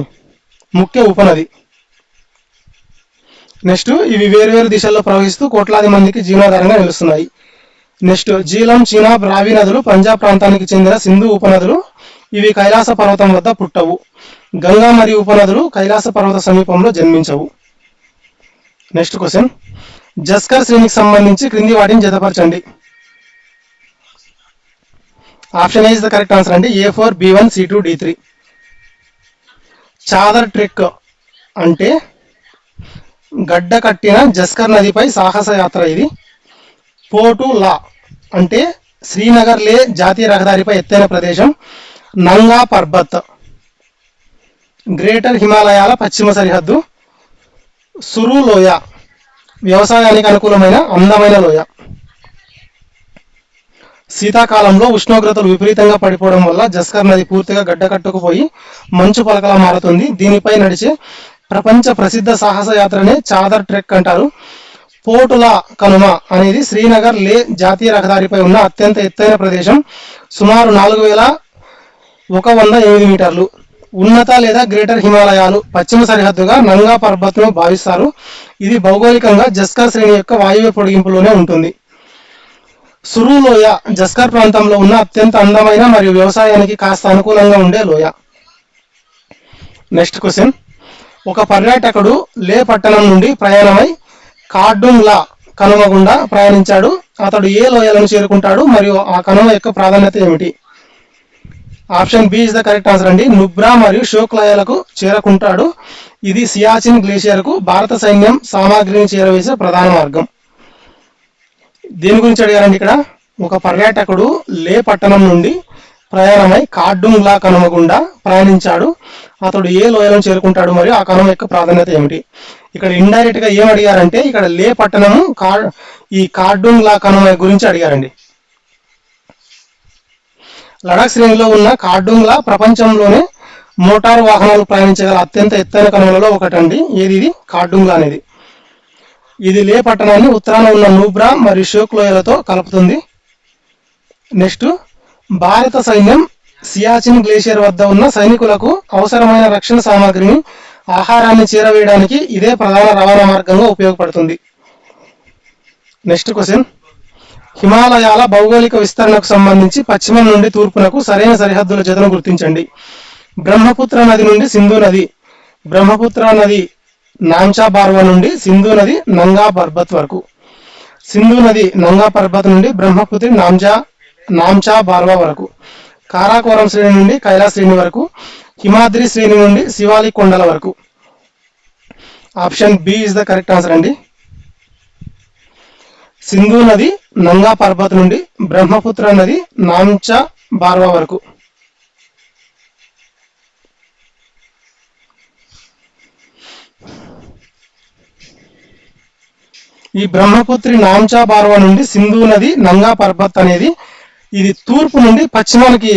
ముఖ్య ఉపనది. నెక్స్ట్, ఇవి వేరువేరు దిశల్లో ప్రవహిస్తూ కోట్లాది మందికి జీవనాధారంగా నిలుస్తున్నాయి. నెక్స్ట్, జీలం, చీనాబ్, రావి నదులు పంజాబ్ ప్రాంతానికి చెందిన సింధు ఉపనదులు. ఇవి కైలాస పర్వతం వద్ద పుట్టవు. గంగా మరియు ఉపనదులు కైలాస పర్వత సమీపంలో జన్మించవు. నెక్స్ట్ క్వశ్చన్, జస్కర్ శ్రేణికి సంబంధించి క్రింది వాటిని జతపరచండి. Option A is the correct answer అండి. A4, B1, C2, D3. చాదర్ ట్రెక్ అంటే గడ్డ కట్టిన జస్కర్ నదిపై సాహస యాత్ర ఇది. పోటు లా అంటే శ్రీనగర్ లే జాతీయ రహదారిపై ఎత్తైన ప్రదేశం. నంగా పర్బత్ గ్రేటర్ హిమాలయాల పశ్చిమ సరిహద్దు. సురు లోయ వ్యవసాయానికి అనుకూలమైన అందమైన లోయ. శీతాకాలంలో ఉష్ణోగ్రతలు విపరీతంగా పడిపోవడం వల్ల జస్కర్ నది పూర్తిగా గడ్డకట్టుకుపోయి మంచు పలకలా మారుతుంది. దీనిపై నడిచే ప్రపంచ ప్రసిద్ధ సాహస యాత్రనే చాదర్ ట్రెక్ అంటారు. పోటులా కనుమ అనేది శ్రీనగర్ లే జాతీయ రహదారిపై ఉన్న అత్యంత ఎత్తైన ప్రదేశం. సుమారు 4108 మీటర్లు. ఉన్నత లేదా గ్రేటర్ హిమాలయాలు పశ్చిమ సరిహద్దుగా నంగా పర్బత్ను భావిస్తారు. ఇది భౌగోళికంగా జస్కర్ శ్రేణి యొక్క వాయువ్య పొడిగింపులోనే ఉంటుంది. సురు లోయ జస్కర్ ప్రాంతంలో ఉన్న అత్యంత అందమైన మరియు వ్యవసాయానికి కాస్త అనుకూలంగా ఉండే లోయ. నెక్స్ట్ క్వశ్చన్, ఒక పర్యాటకుడు లే పట్టణం నుండి ప్రయాణమై కార్డుంగ్ లా కనుమ గుండా ప్రయాణించాడు. అతడు ఏ లోయలను చేరుకుంటాడు మరియు ఆ కనుమ యొక్క ప్రాధాన్యత ఏమిటి? Option B is the correct answer అండి. నుబ్రా మరియు షోక్ లోయలకు చేరుకుంటాడు. ఇది సియాచిన్ గ్లేషియర్ కు భారత సైన్యం సామాగ్రిని చేరవేసే ప్రధాన మార్గం. దీని గురించి అడిగారండి ఇక్కడ. ఒక పర్యాటకుడు లే పట్టణం నుండి ప్రయాణమై కార్డుంగ్ లా కనుమ గుండా ప్రయాణించాడు. అతడు ఏ లోయలను చేరుకుంటాడు మరియు ఆ కనుమ యొక్క ప్రాధాన్యత ఏమిటి? ఇక్కడ ఇండైరెక్ట్ గా ఏం అడిగారంటే ఇక్కడ లే పట్టణము ఈ కార్డుంగ్ లా కనుమ గురించి అడిగారండి. లడాక్ శ్రేణిలో ఉన్న కార్డుంగ్ లా ప్రపంచంలోనే మోటారు వాహనాలు ప్రయాణించగల అత్యంత ఎత్తైన కనుమలలో ఒకటండి. ఏది ఇది? కార్డుంగ్ లా అనేది. ఇది లే పట్టణాన్ని ఉత్తరాన ఉన్న నూబ్రా మరియు షోక్ లోయలతో కలుపుతుంది. నెక్స్ట్, భారత సైన్యం సియాచిన్ గ్లేషియర్ వద్ద ఉన్న సైనికులకు అవసరమైన రక్షణ సామాగ్రిని, ఆహారాన్ని చేరవేయడానికి ఇదే ప్రధాన రవాణా మార్గంగా ఉపయోగపడుతుంది. నెక్స్ట్ క్వశ్చన్, హిమాలయాల భౌగోళిక విస్తరణకు సంబంధించి పశ్చిమం నుండి తూర్పునకు సరైన సరిహద్దుల జతను గుర్తించండి. బ్రహ్మపుత్ర నది నుండి సింధు నది. బ్రహ్మపుత్ర నది నాంచా బార్వా నుండి సింధు నది నంగా పర్బత్ వరకు. సింధు నది నంగా పర్బత్ నుండి బ్రహ్మపుత్రి నాంచా బార్వా వరకు. కారాకోరం శ్రేణి నుండి కైలాస్ శ్రేణి వరకు. హిమాద్రి శ్రేణి నుండి శివాలి కొండల వరకు. Option B is the correct answer అండి. సింధు నది నంగా పర్బత్ నుండి బ్రహ్మపుత్ర నది నాంచా బార్వా వరకు. ఈ బ్రహ్మపుత్రి నాంచా బార్వా నుండి సింధు నది నంగా పర్బత్ అనేది ఇది తూర్పు నుండి పశ్చిమానికి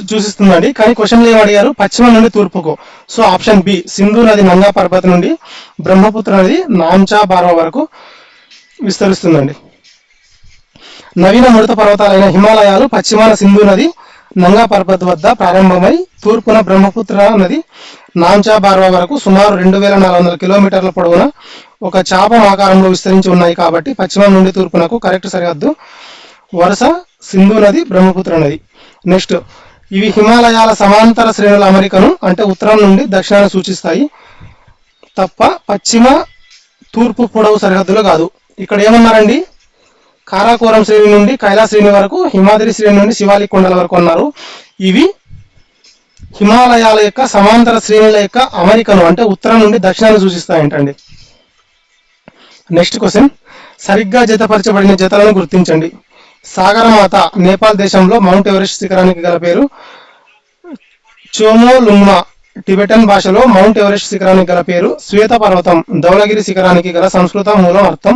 చూసిస్తుందండి. కానీ క్వశ్చన్లు ఏం అడిగారు? పశ్చిమ నుండి తూర్పుకు. సో ఆప్షన్ బి, సింధు నది నంగా పర్వత నుండి బ్రహ్మపుత్ర నది నాంచా బార్వా వరకు విస్తరిస్తుందండి. నవీన మృత పర్వతాలైన హిమాలయాలు పశ్చిమాన సింధు నది నంగా పర్వత్ వద్ద ప్రారంభమై తూర్పున బ్రహ్మపుత్ర నది నాంచా బార్వా వరకు సుమారు 2400 కిలోమీటర్ల పొడవున ఒక చాపం ఆకారంలో విస్తరించి ఉన్నాయి. కాబట్టి పశ్చిమం నుండి తూర్పునకు కరెక్ట్ సరిహద్దు వరుస సింధు నది, బ్రహ్మపుత్ర నది. నెక్స్ట్, ఇవి హిమాలయాల సమాంతర శ్రేణుల అమరికను అంటే ఉత్తరం నుండి దక్షిణాన్ని సూచిస్తాయి తప్ప పశ్చిమ తూర్పు పొడవు సరిహద్దులు కాదు. ఇక్కడ ఏమన్నారండి? కారాకోరం శ్రేణి నుండి కైలాస శ్రేణి వరకు, హిమాద్రి శ్రేణి నుండి శివాలి కొండల వరకు అన్నారు. ఇవి హిమాలయాల యొక్క సమాంతర శ్రేణుల యొక్క అమరికను అంటే ఉత్తరం నుండి దక్షిణాన్ని సూచిస్తాయంటండి. నెక్స్ట్ క్వశ్చన్, సరిగ్గా జతపరచబడిన జతలను గుర్తించండి. సాగరమాత నేపాల్ దేశంలో మౌంట్ ఎవరెస్ట్ శిఖరానికి గల పేరు చోమో లుంగ్మా. టిబెటన్ భాషలో మౌంట్ ఎవరెస్ట్ శిఖరానికి గల పేరు శ్వేత పర్వతం. ధౌలగిరి శిఖరానికి గల సంస్కృత మూలం అర్థం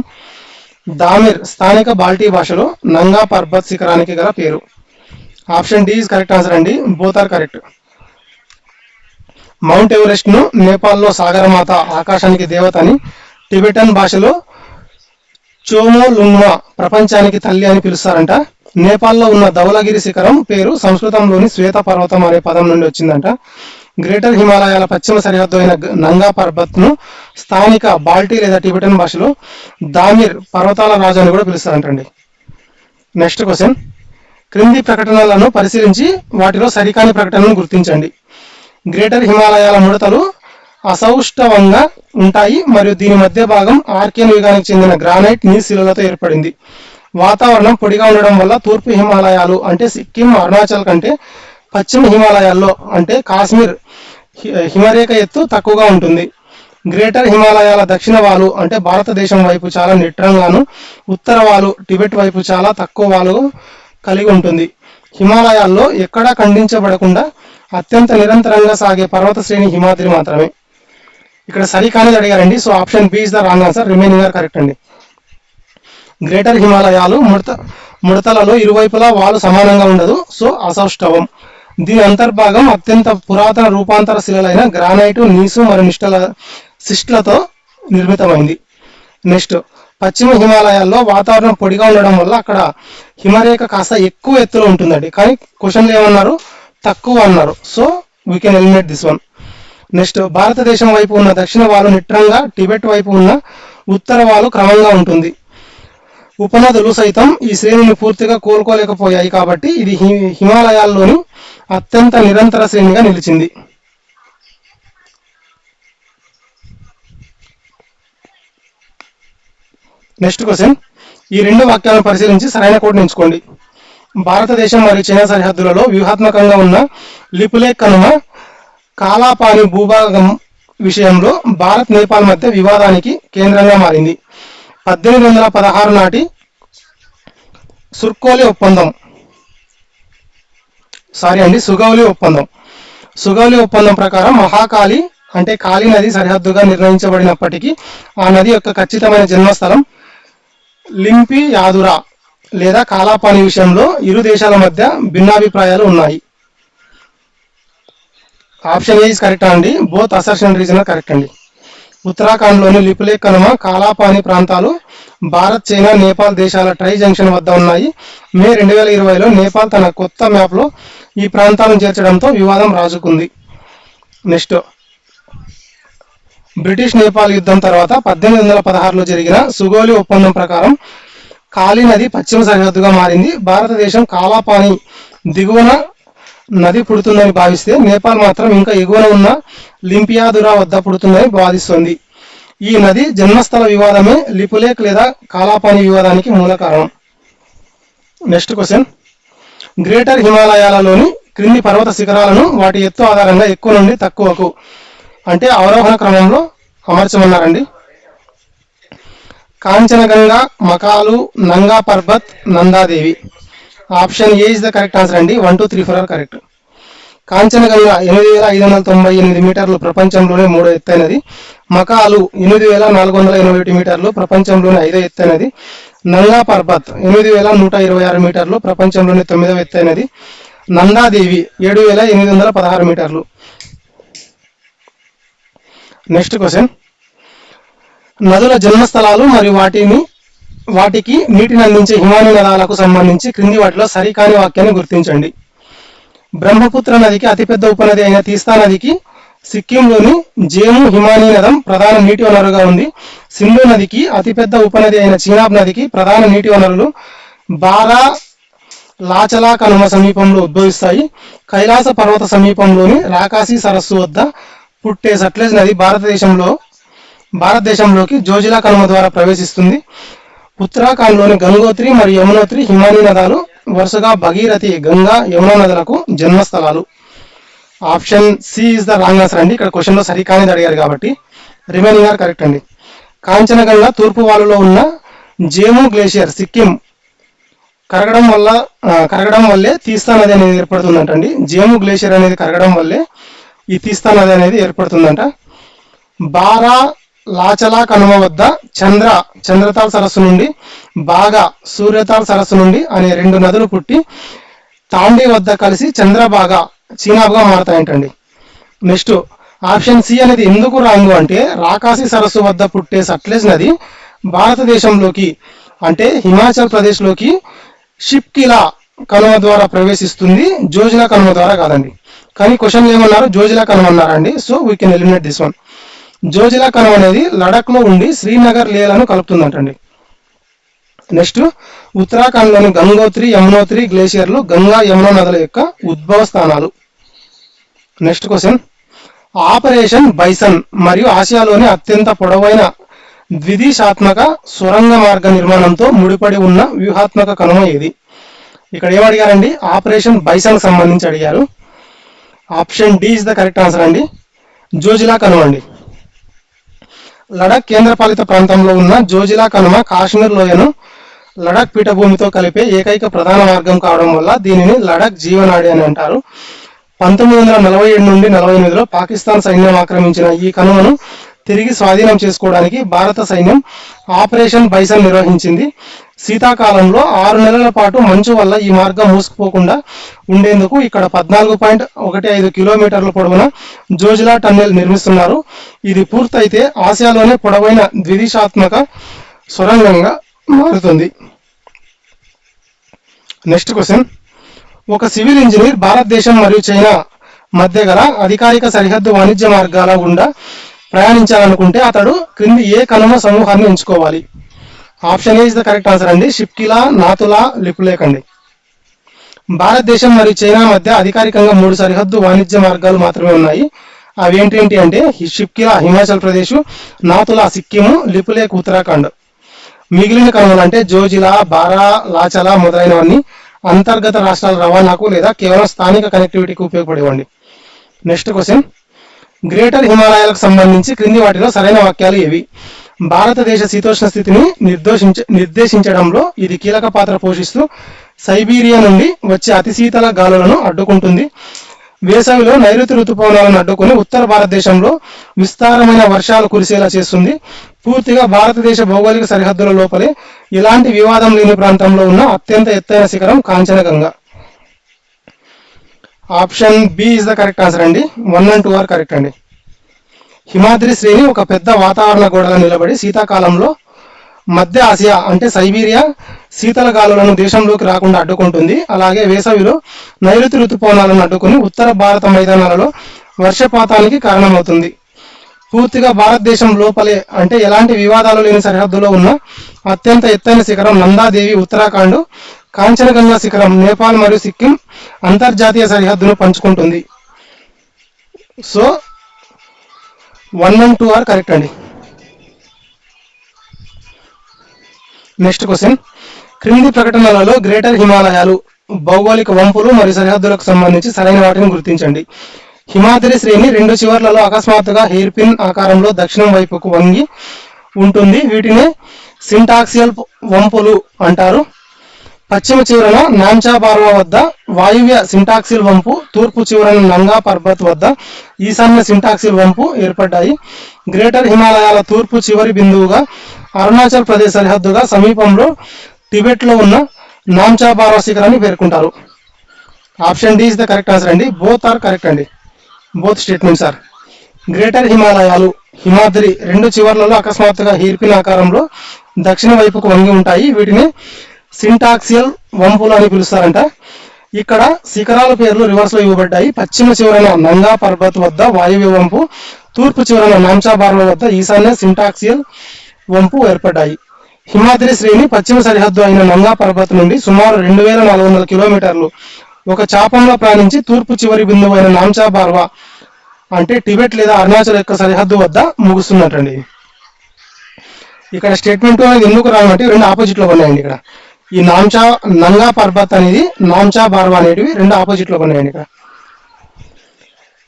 దామిర్. స్థానిక బాల్టీ భాషలో నంగా పర్వత్ శిఖరానికి గల పేరు. Option D is correct answer అండి. Both are correct. Mount Everest ను నేపాల్లో సాగరమాత, ఆకాశానికి దేవత అని, టిబెటన్ భాషలో చోమో లుంగ్మా, ప్రపంచానికి తల్లి అని పిలుస్తారంట. నేపాల్లో ఉన్న ధౌలగిరి శిఖరం పేరు సంస్కృతంలోని శ్వేత పర్వతం అనే పదం నుండి వచ్చిందంట. గ్రేటర్ హిమాలయాల పశ్చిమ సరిహద్దు అయిన నంగా పర్వత్ ను స్థానిక బాల్టీ లేదా టిబెటన్ భాషలో దామిర్, పర్వతాల రాజు అని కూడా పిలుస్తారంటండి. నెక్స్ట్ క్వశ్చన్, క్రింది ప్రకటనలను పరిశీలించి వాటిలో సరికాని ప్రకటనను గుర్తించండి. గ్రేటర్ హిమాలయాల ముడతలు అసౌష్ఠవంగా ఉంటాయి మరియు దీని మధ్య భాగం ఆర్కియన్ యుగానికి చెందిన గ్రానైట్ నీటి శిలలతో ఏర్పడింది. వాతావరణం పొడిగా ఉండడం వల్ల తూర్పు హిమాలయాలు అంటే సిక్కిం, అరుణాచల్ కంటే పశ్చిమ హిమాలయాల్లో అంటే కాశ్మీర్ హిమరేఖ ఎత్తు తక్కువగా ఉంటుంది. గ్రేటర్ హిమాలయాల దక్షిణ వాలు అంటే భారతదేశం వైపు చాలా నిట్రంగాను, ఉత్తర వాలు టిబెట్ వైపు చాలా తక్కువ వాలు కలిగి ఉంటుంది. హిమాలయాల్లో ఎక్కడా ఖండించబడకుండా అత్యంత నిరంతరంగా సాగే పర్వత శ్రేణి హిమాద్రి మాత్రమే. ఇక్కడ సరికానిది అడిగారండి. So option B is the wrong answer. Remaining are correct అండి. గ్రేటర్ హిమాలయాలు ముడతలలో ఇరువైపులా వాలు సమానంగా ఉండదు. సో అసౌష్ఠవం. దీని అంతర్భాగం అత్యంత పురాతన రూపాంతర శిలలైన గ్రానైటు, నీసు మరియు శిస్ట్లతో నిర్మితమైంది. నెక్స్ట్, పశ్చిమ హిమాలయాల్లో వాతావరణం పొడిగా ఉండడం వల్ల అక్కడ హిమరేఖ కాస్త ఎక్కువ ఎత్తులో ఉంటుందండి. కానీ క్వశ్చన్లు ఏమన్నారు? తక్కువ అన్నారు. So we can eliminate this one. Next, భారతదేశం వైపు ఉన్న దక్షిణ వాలు నిట్రంగా, టిబెట్ వైపు ఉన్న ఉత్తర వాలు క్రమంగా ఉంటుంది. ఉపనదులు సైతం ఈ శ్రేణిని పూర్తిగా కోలుకోలేకపోయాయి కాబట్టి ఇది హిమాలయాల్లోని అత్యంత నిరంతర శ్రేణిగా నిలిచింది. నెక్స్ట్ క్వశ్చన్, ఈ రెండు వాక్యాలను పరిశీలించి సరైన కోడ్ని ఎంచుకోండి. భారతదేశం మరియు చైనా సరిహద్దులలో వ్యూహాత్మకంగా ఉన్న లిపులేక్ కనుమ కాలాపాని భూభాగం విషయంలో భారత్, నేపాల్ మధ్య వివాదానికి కేంద్రంగా మారింది. 1816 నాటి సుగౌలి ఒప్పందం ప్రకారం మహాకాళి అంటే కాళీ నది సరిహద్దుగా నిర్ణయించబడినప్పటికీ ఆ నది యొక్క ఖచ్చితమైన జన్మస్థలం లింపియాదురా లేదా కాలాపాని విషయంలో ఇరు దేశాల మధ్య భిన్నాభిప్రాయాలు ఉన్నాయి. ఆప్షన్ ఏ ఇస్ కరెక్ట్ అండి. బోత్ అసర్షన్ రీజన్ కరెక్ట్ అండి. ఉత్తరాఖండ్లోని లిపులేక్ కనుమ, కాలాపాని ప్రాంతాలు భారత్, చైనా, నేపాల్ దేశాల ట్రై జంక్షన్ వద్ద ఉన్నాయి. మే 2020లో నేపాల్ తన కొత్త మ్యాప్లో ఈ ప్రాంతాలను చేర్చడంతో వివాదం రాజుకుంది. నెక్స్ట్, బ్రిటిష్ నేపాల్ యుద్ధం తర్వాత 1816లో జరిగిన సుగౌలి ఒప్పందం ప్రకారం కాళీ నది పశ్చిమ సరిహద్దుగా మారింది. భారతదేశం కాలాపాని దిగువన నది పుడుతుందని భావిస్తే నేపాల్ మాత్రం ఇంకా ఎగువన ఉన్న లింపియాదురా వద్ద పుడుతుందని వాదిస్తోంది. ఈ నది జన్మస్థల వివాదమే లిపులేక్ లేదా కాలాపాని వివాదానికి మూల కారణం. నెక్స్ట్ క్వశ్చన్, గ్రేటర్ హిమాలయాలలోని క్రింది పర్వత శిఖరాలను వాటి ఎత్తు ఆధారంగా ఎక్కువ నుండి తక్కువకు అంటే అవరోహణ క్రమంలో అమర్చమన్నారండి. Kanchenjunga, Makalu, Nanga Parvat, Nanda Devi. Option A is the correct answer అండి. 1, 2, 3, 4 ఆర్ కరెక్ట్. కాంచనగంగా 8598 మీటర్లు, ప్రపంచంలోనే 3వ ఎత్తైనది. మకాలు 8481 మీటర్లు, ప్రపంచంలోనే 5వ ఎత్తైనది. నంగా పర్బత్ 8126 మీటర్లు, ప్రపంచంలోని 9వ ఎత్తైనది. నందాదేవి 7816 మీటర్లు. నెక్స్ట్ క్వశ్చన్, నదుల జన్మస్థలాలు మరియు వాటికి నీటిని అందించే హిమానీ నదాలకు సంబంధించి క్రింది వాటిలో సరికాని వాక్యాన్ని గుర్తించండి. బ్రహ్మపుత్ర నదికి అతిపెద్ద ఉపనది అయిన తీస్తా నదికి సిక్కింలోని జేము హిమానీ నదం ప్రధాన నీటి వనరుగా ఉంది. సింధు నదికి అతిపెద్ద ఉపనది అయిన చీనాబ్ నదికి ప్రధాన నీటి వనరులు బారా లాచలా కనుమ సమీపంలో ఉద్భవిస్తాయి. కైలాస పర్వత సమీపంలోని రాకాసి సరస్సు వద్ద పుట్టే సట్లెజ్ నది భారతదేశంలోకి జోజిలా కనుమ ద్వారా ప్రవేశిస్తుంది. ఉత్తరాఖండ్లోని గంగోత్రి మరియు యమునోత్రి హిమానీ నదాలు వరుసగా భగీరథి, గంగా, యమునా నదులకు జన్మస్థలాలు. Option C is the wrong answer అండి. ఇక్కడ క్వశ్చన్లో సరికానిది అడిగారు కాబట్టి రిమైనింగ్ ఆర్ కరెక్ట్ అండి. కాంచనగంగా తూర్పు వాలులో ఉన్న జేము గ్లేషియర్ సిక్కిం కరగడం వల్లే తీస్తా నది అనేది ఏర్పడుతుందంటండి. జేము గ్లేషియర్ అనేది కరగడం వల్లే ఈ తీస్తా నది అనేది ఏర్పడుతుందంట. బారా లాచలా కనుమ వద్ద చంద్రతాల్ సరస్సు నుండి, బాగా సూర్యతాల్ సరస్సు నుండి అనే 2 నదులు పుట్టి తాండీ వద్ద కలిసి చంద్రబాగా చీనాబ్గా మారతాయంటండి. నెక్స్ట్ ఆప్షన్ సి అనేది ఎందుకు రాంగు అంటే రాకాసి సరస్సు వద్ద పుట్టే సట్లెజ్ నది భారతదేశంలోకి అంటే హిమాచల్ ప్రదేశ్లోకి షిప్కిలా కనుమ ద్వారా ప్రవేశిస్తుంది, జోజిలా కనుమ ద్వారా కాదండి. కానీ క్వశ్చన్ ఏమన్నారు, జోజిలా కనుమ అన్నారండి. So we can eliminate this one. Zojila Kanuma అనేది లడఖ్లో ఉండి శ్రీనగర్ లేలను కలుపుతుందంటండి. నెక్స్ట్ ఉత్తరాఖండ్లోని గంగోత్రి, యమునోత్రి గ్లేషియర్లు గంగా, యమునా నదుల యొక్క ఉద్భవ స్థానాలు. నెక్స్ట్ క్వశ్చన్, ఆపరేషన్ బైసన్ మరియు ఆసియాలోని అత్యంత పొడవైన ద్విదిశాత్మక సొరంగ మార్గ నిర్మాణంతో ముడిపడి ఉన్న వ్యూహాత్మక కనుమ ఏది? ఇక్కడ ఏమడిగారండి, ఆపరేషన్ బైసన్ సంబంధించి అడిగారు. Option D is the correct answer అండి, జోజిలా కనుమ అండి. లడఖ్ కేంద్రపాలిత ప్రాంతంలో ఉన్న జోజిలా కనుమ కాశ్మీర్ లోయను లడఖ్ పీఠభూమితో కలిపే ఏకైక ప్రధాన మార్గం కావడం వల్ల దీనిని లడఖ్ జీవనాడి అని అంటారు. 1947 నుండి 48లో పాకిస్తాన్ సైన్యం ఆక్రమించిన ఈ కనుమను తిరిగి స్వాధీనం చేసుకోవడానికి భారత సైన్యం ఆపరేషన్ బైసన్ నిర్వహించింది. శీతాకాలంలో 6 నెలల పాటు మంచు వల్ల ఈ మార్గం మూసుకుపోకుండా ఉండేందుకు ఇక్కడ 14.15 కిలోమీటర్ల పొడవున జోజిలా టన్నెల్ నిర్మిస్తున్నారు. ఇది పూర్తయితే ఆసియాలోనే పొడవైన ద్విదిశాత్మక సొరంగంగా మారుతుంది. నెక్స్ట్ క్వశ్చన్, ఒక సివిల్ ఇంజనీర్ భారతదేశం మరియు చైనా మధ్య గల అధికారిక సరిహద్దు వాణిజ్య మార్గాల గుండా ప్రయాణించాలనుకుంటే అతడు క్రింది ఏ కనుమ సమూహాన్ని ఎంచుకోవాలి? Option A is the correct answer అండి, షిప్కిలా, నాతులా, లిపులేక్ అండి. భారతదేశం మరియు చైనా మధ్య అధికారికంగా 3 సరిహద్దు వాణిజ్య మార్గాలు మాత్రమే ఉన్నాయి. అవి ఏంటి అంటే షిప్కిలా హిమాచల్ ప్రదేశ్, నాతులా సిక్కిం, లిపులేక్ ఉత్తరాఖండ్. మిగిలిన కనుమలు అంటే జోజిలా, బారా, లాచలా మొదలైనవన్నీ అంతర్గత రాష్ట్రాల రవాణాకు లేదా కేవలం స్థానిక కనెక్టివిటీకి ఉపయోగపడేవండి. నెక్స్ట్ క్వశ్చన్, గ్రేటర్ హిమాలయాలకు సంబంధించి క్రింది వాటిలో సరైన వాక్యాలు ఏవి? భారతదేశ శీతోష్ణ స్థితిని నిర్దేశించడంలో ఇది కీలక పాత్ర పోషిస్తూ సైబీరియా నుండి వచ్చే అతి శీతల గాలులను అడ్డుకుంటుంది. వేసవిలో నైరుతి ఋతుపవనాలను అడ్డుకుని ఉత్తర భారతదేశంలో విస్తారమైన వర్షాలు కురిసేలా చేస్తుంది. పూర్తిగా భారతదేశ భౌగోళిక సరిహద్దుల లోపలే ఎలాంటి వివాదం లేని ప్రాంతంలో ఉన్న అత్యంత ఎత్తైన శిఖరం Kanchenjunga. Option B is the correct answer అండి, 1 and 2 ఆర్ కరెక్ట్ అండి. హిమాద్రి శ్రేణి ఒక పెద్ద వాతావరణ గోడగా నిలబడి శీతాకాలంలో మధ్య ఆసియా అంటే సైబీరియా శీతల గాలులను దేశంలోకి రాకుండా అడ్డుకుంటుంది. అలాగే వేసవిలో నైరుతి ఋతుపవనాలను అడ్డుకుని ఉత్తర భారత మైదానాలలో వర్షపాతానికి కారణమవుతుంది. పూర్తిగా భారతదేశం లోపలే అంటే ఎలాంటి వివాదాలు లేని సరిహద్దులో ఉన్న అత్యంత ఎత్తైన శిఖరం నందాదేవి ఉత్తరాఖండ్. కాంచనగంగా శిఖరం నేపాల్ మరియు సిక్కిం అంతర్జాతీయ సరిహద్దును పంచుకుంటుంది. సో 1 and 2 ఆర్ కరెక్ట్ అండి. నెక్స్ట్ క్వశ్చన్, క్రింది ప్రకటనలలో గ్రేటర్ హిమాలయాలు భౌగోళిక వంపులు మరియు సరిహద్దులకు సంబంధించి సరైన వాటిని గుర్తించండి. హిమాద్రి శ్రేణి 2 చివర్లలో అకస్మాత్తుగా హెయిర్ పిన్ ఆకారంలో దక్షిణం వైపుకు వంగి ఉంటుంది. వీటిని సింటాక్సియల్ వంపులు అంటారు. పశ్చిమ చివరన నాంచా బార్వా వద్ద వాయువ్య సింటాక్సిల్ వంపు, తూర్పు చివరన నంగా పర్బత్ వద్ద ఈశాన్య సింటాక్సిల్ వంపు ఏర్పడ్డాయి. గ్రేటర్ హిమాలయాల తూర్పు చివరి బిందువుగా అరుణాచల్ ప్రదేశ్ సరిహద్దుగా సమీపంలో టిబెట్లో ఉన్న నామ్చా బార్వా శిఖరాన్ని పేర్కొంటారు. Option D is the correct answer అండి. బోత్ ఆర్ కరెక్ట్ అండి. Both statements are. గ్రేటర్ హిమాలయాలు, హిమాద్రి రెండు చివర్లలో అకస్మాత్తుగా హీర్పిన ఆకారంలో దక్షిణ వైపుకు వంగి ఉంటాయి. వీటిని సింటాక్సియల్ వంపులు అని పిలుస్తారంట. ఇక్కడ శిఖరాల పేర్లు రివర్స్ లో ఇవ్వబడ్డాయి. పశ్చిమ చివరన నంగా పర్వత్ వద్ద వాయువ్య వంపు, తూర్పు చివరన నామ్చా బార్వా వద్ద ఈశాన్య సింటాక్సియల్ వంపు ఏర్పడ్డాయి. హిమాద్రి శ్రేణి పశ్చిమ సరిహద్దు అయిన నంగా పర్వత్ నుండి సుమారు 2400 కిలోమీటర్లు ఒక చాపంలో ప్రయాణించి తూర్పు చివరి బిందువు అయిన నామ్చా బార్వా అంటే టిబెట్ లేదా అరుణాచల్ యొక్క సరిహద్దు వద్ద ముగుస్తున్నట్టండి. ఇక్కడ స్టేట్మెంట్ అనేది ఎందుకు రానంటే రెండు ఆపోజిట్ లో ఉన్నాయండి. ఇక్కడ ఈ నంగా పర్వత్ అనేది నామ్చా బార్వా అనేటివి రెండు ఆపోజిట్ లో ఉన్నాయండి ఇక్కడ.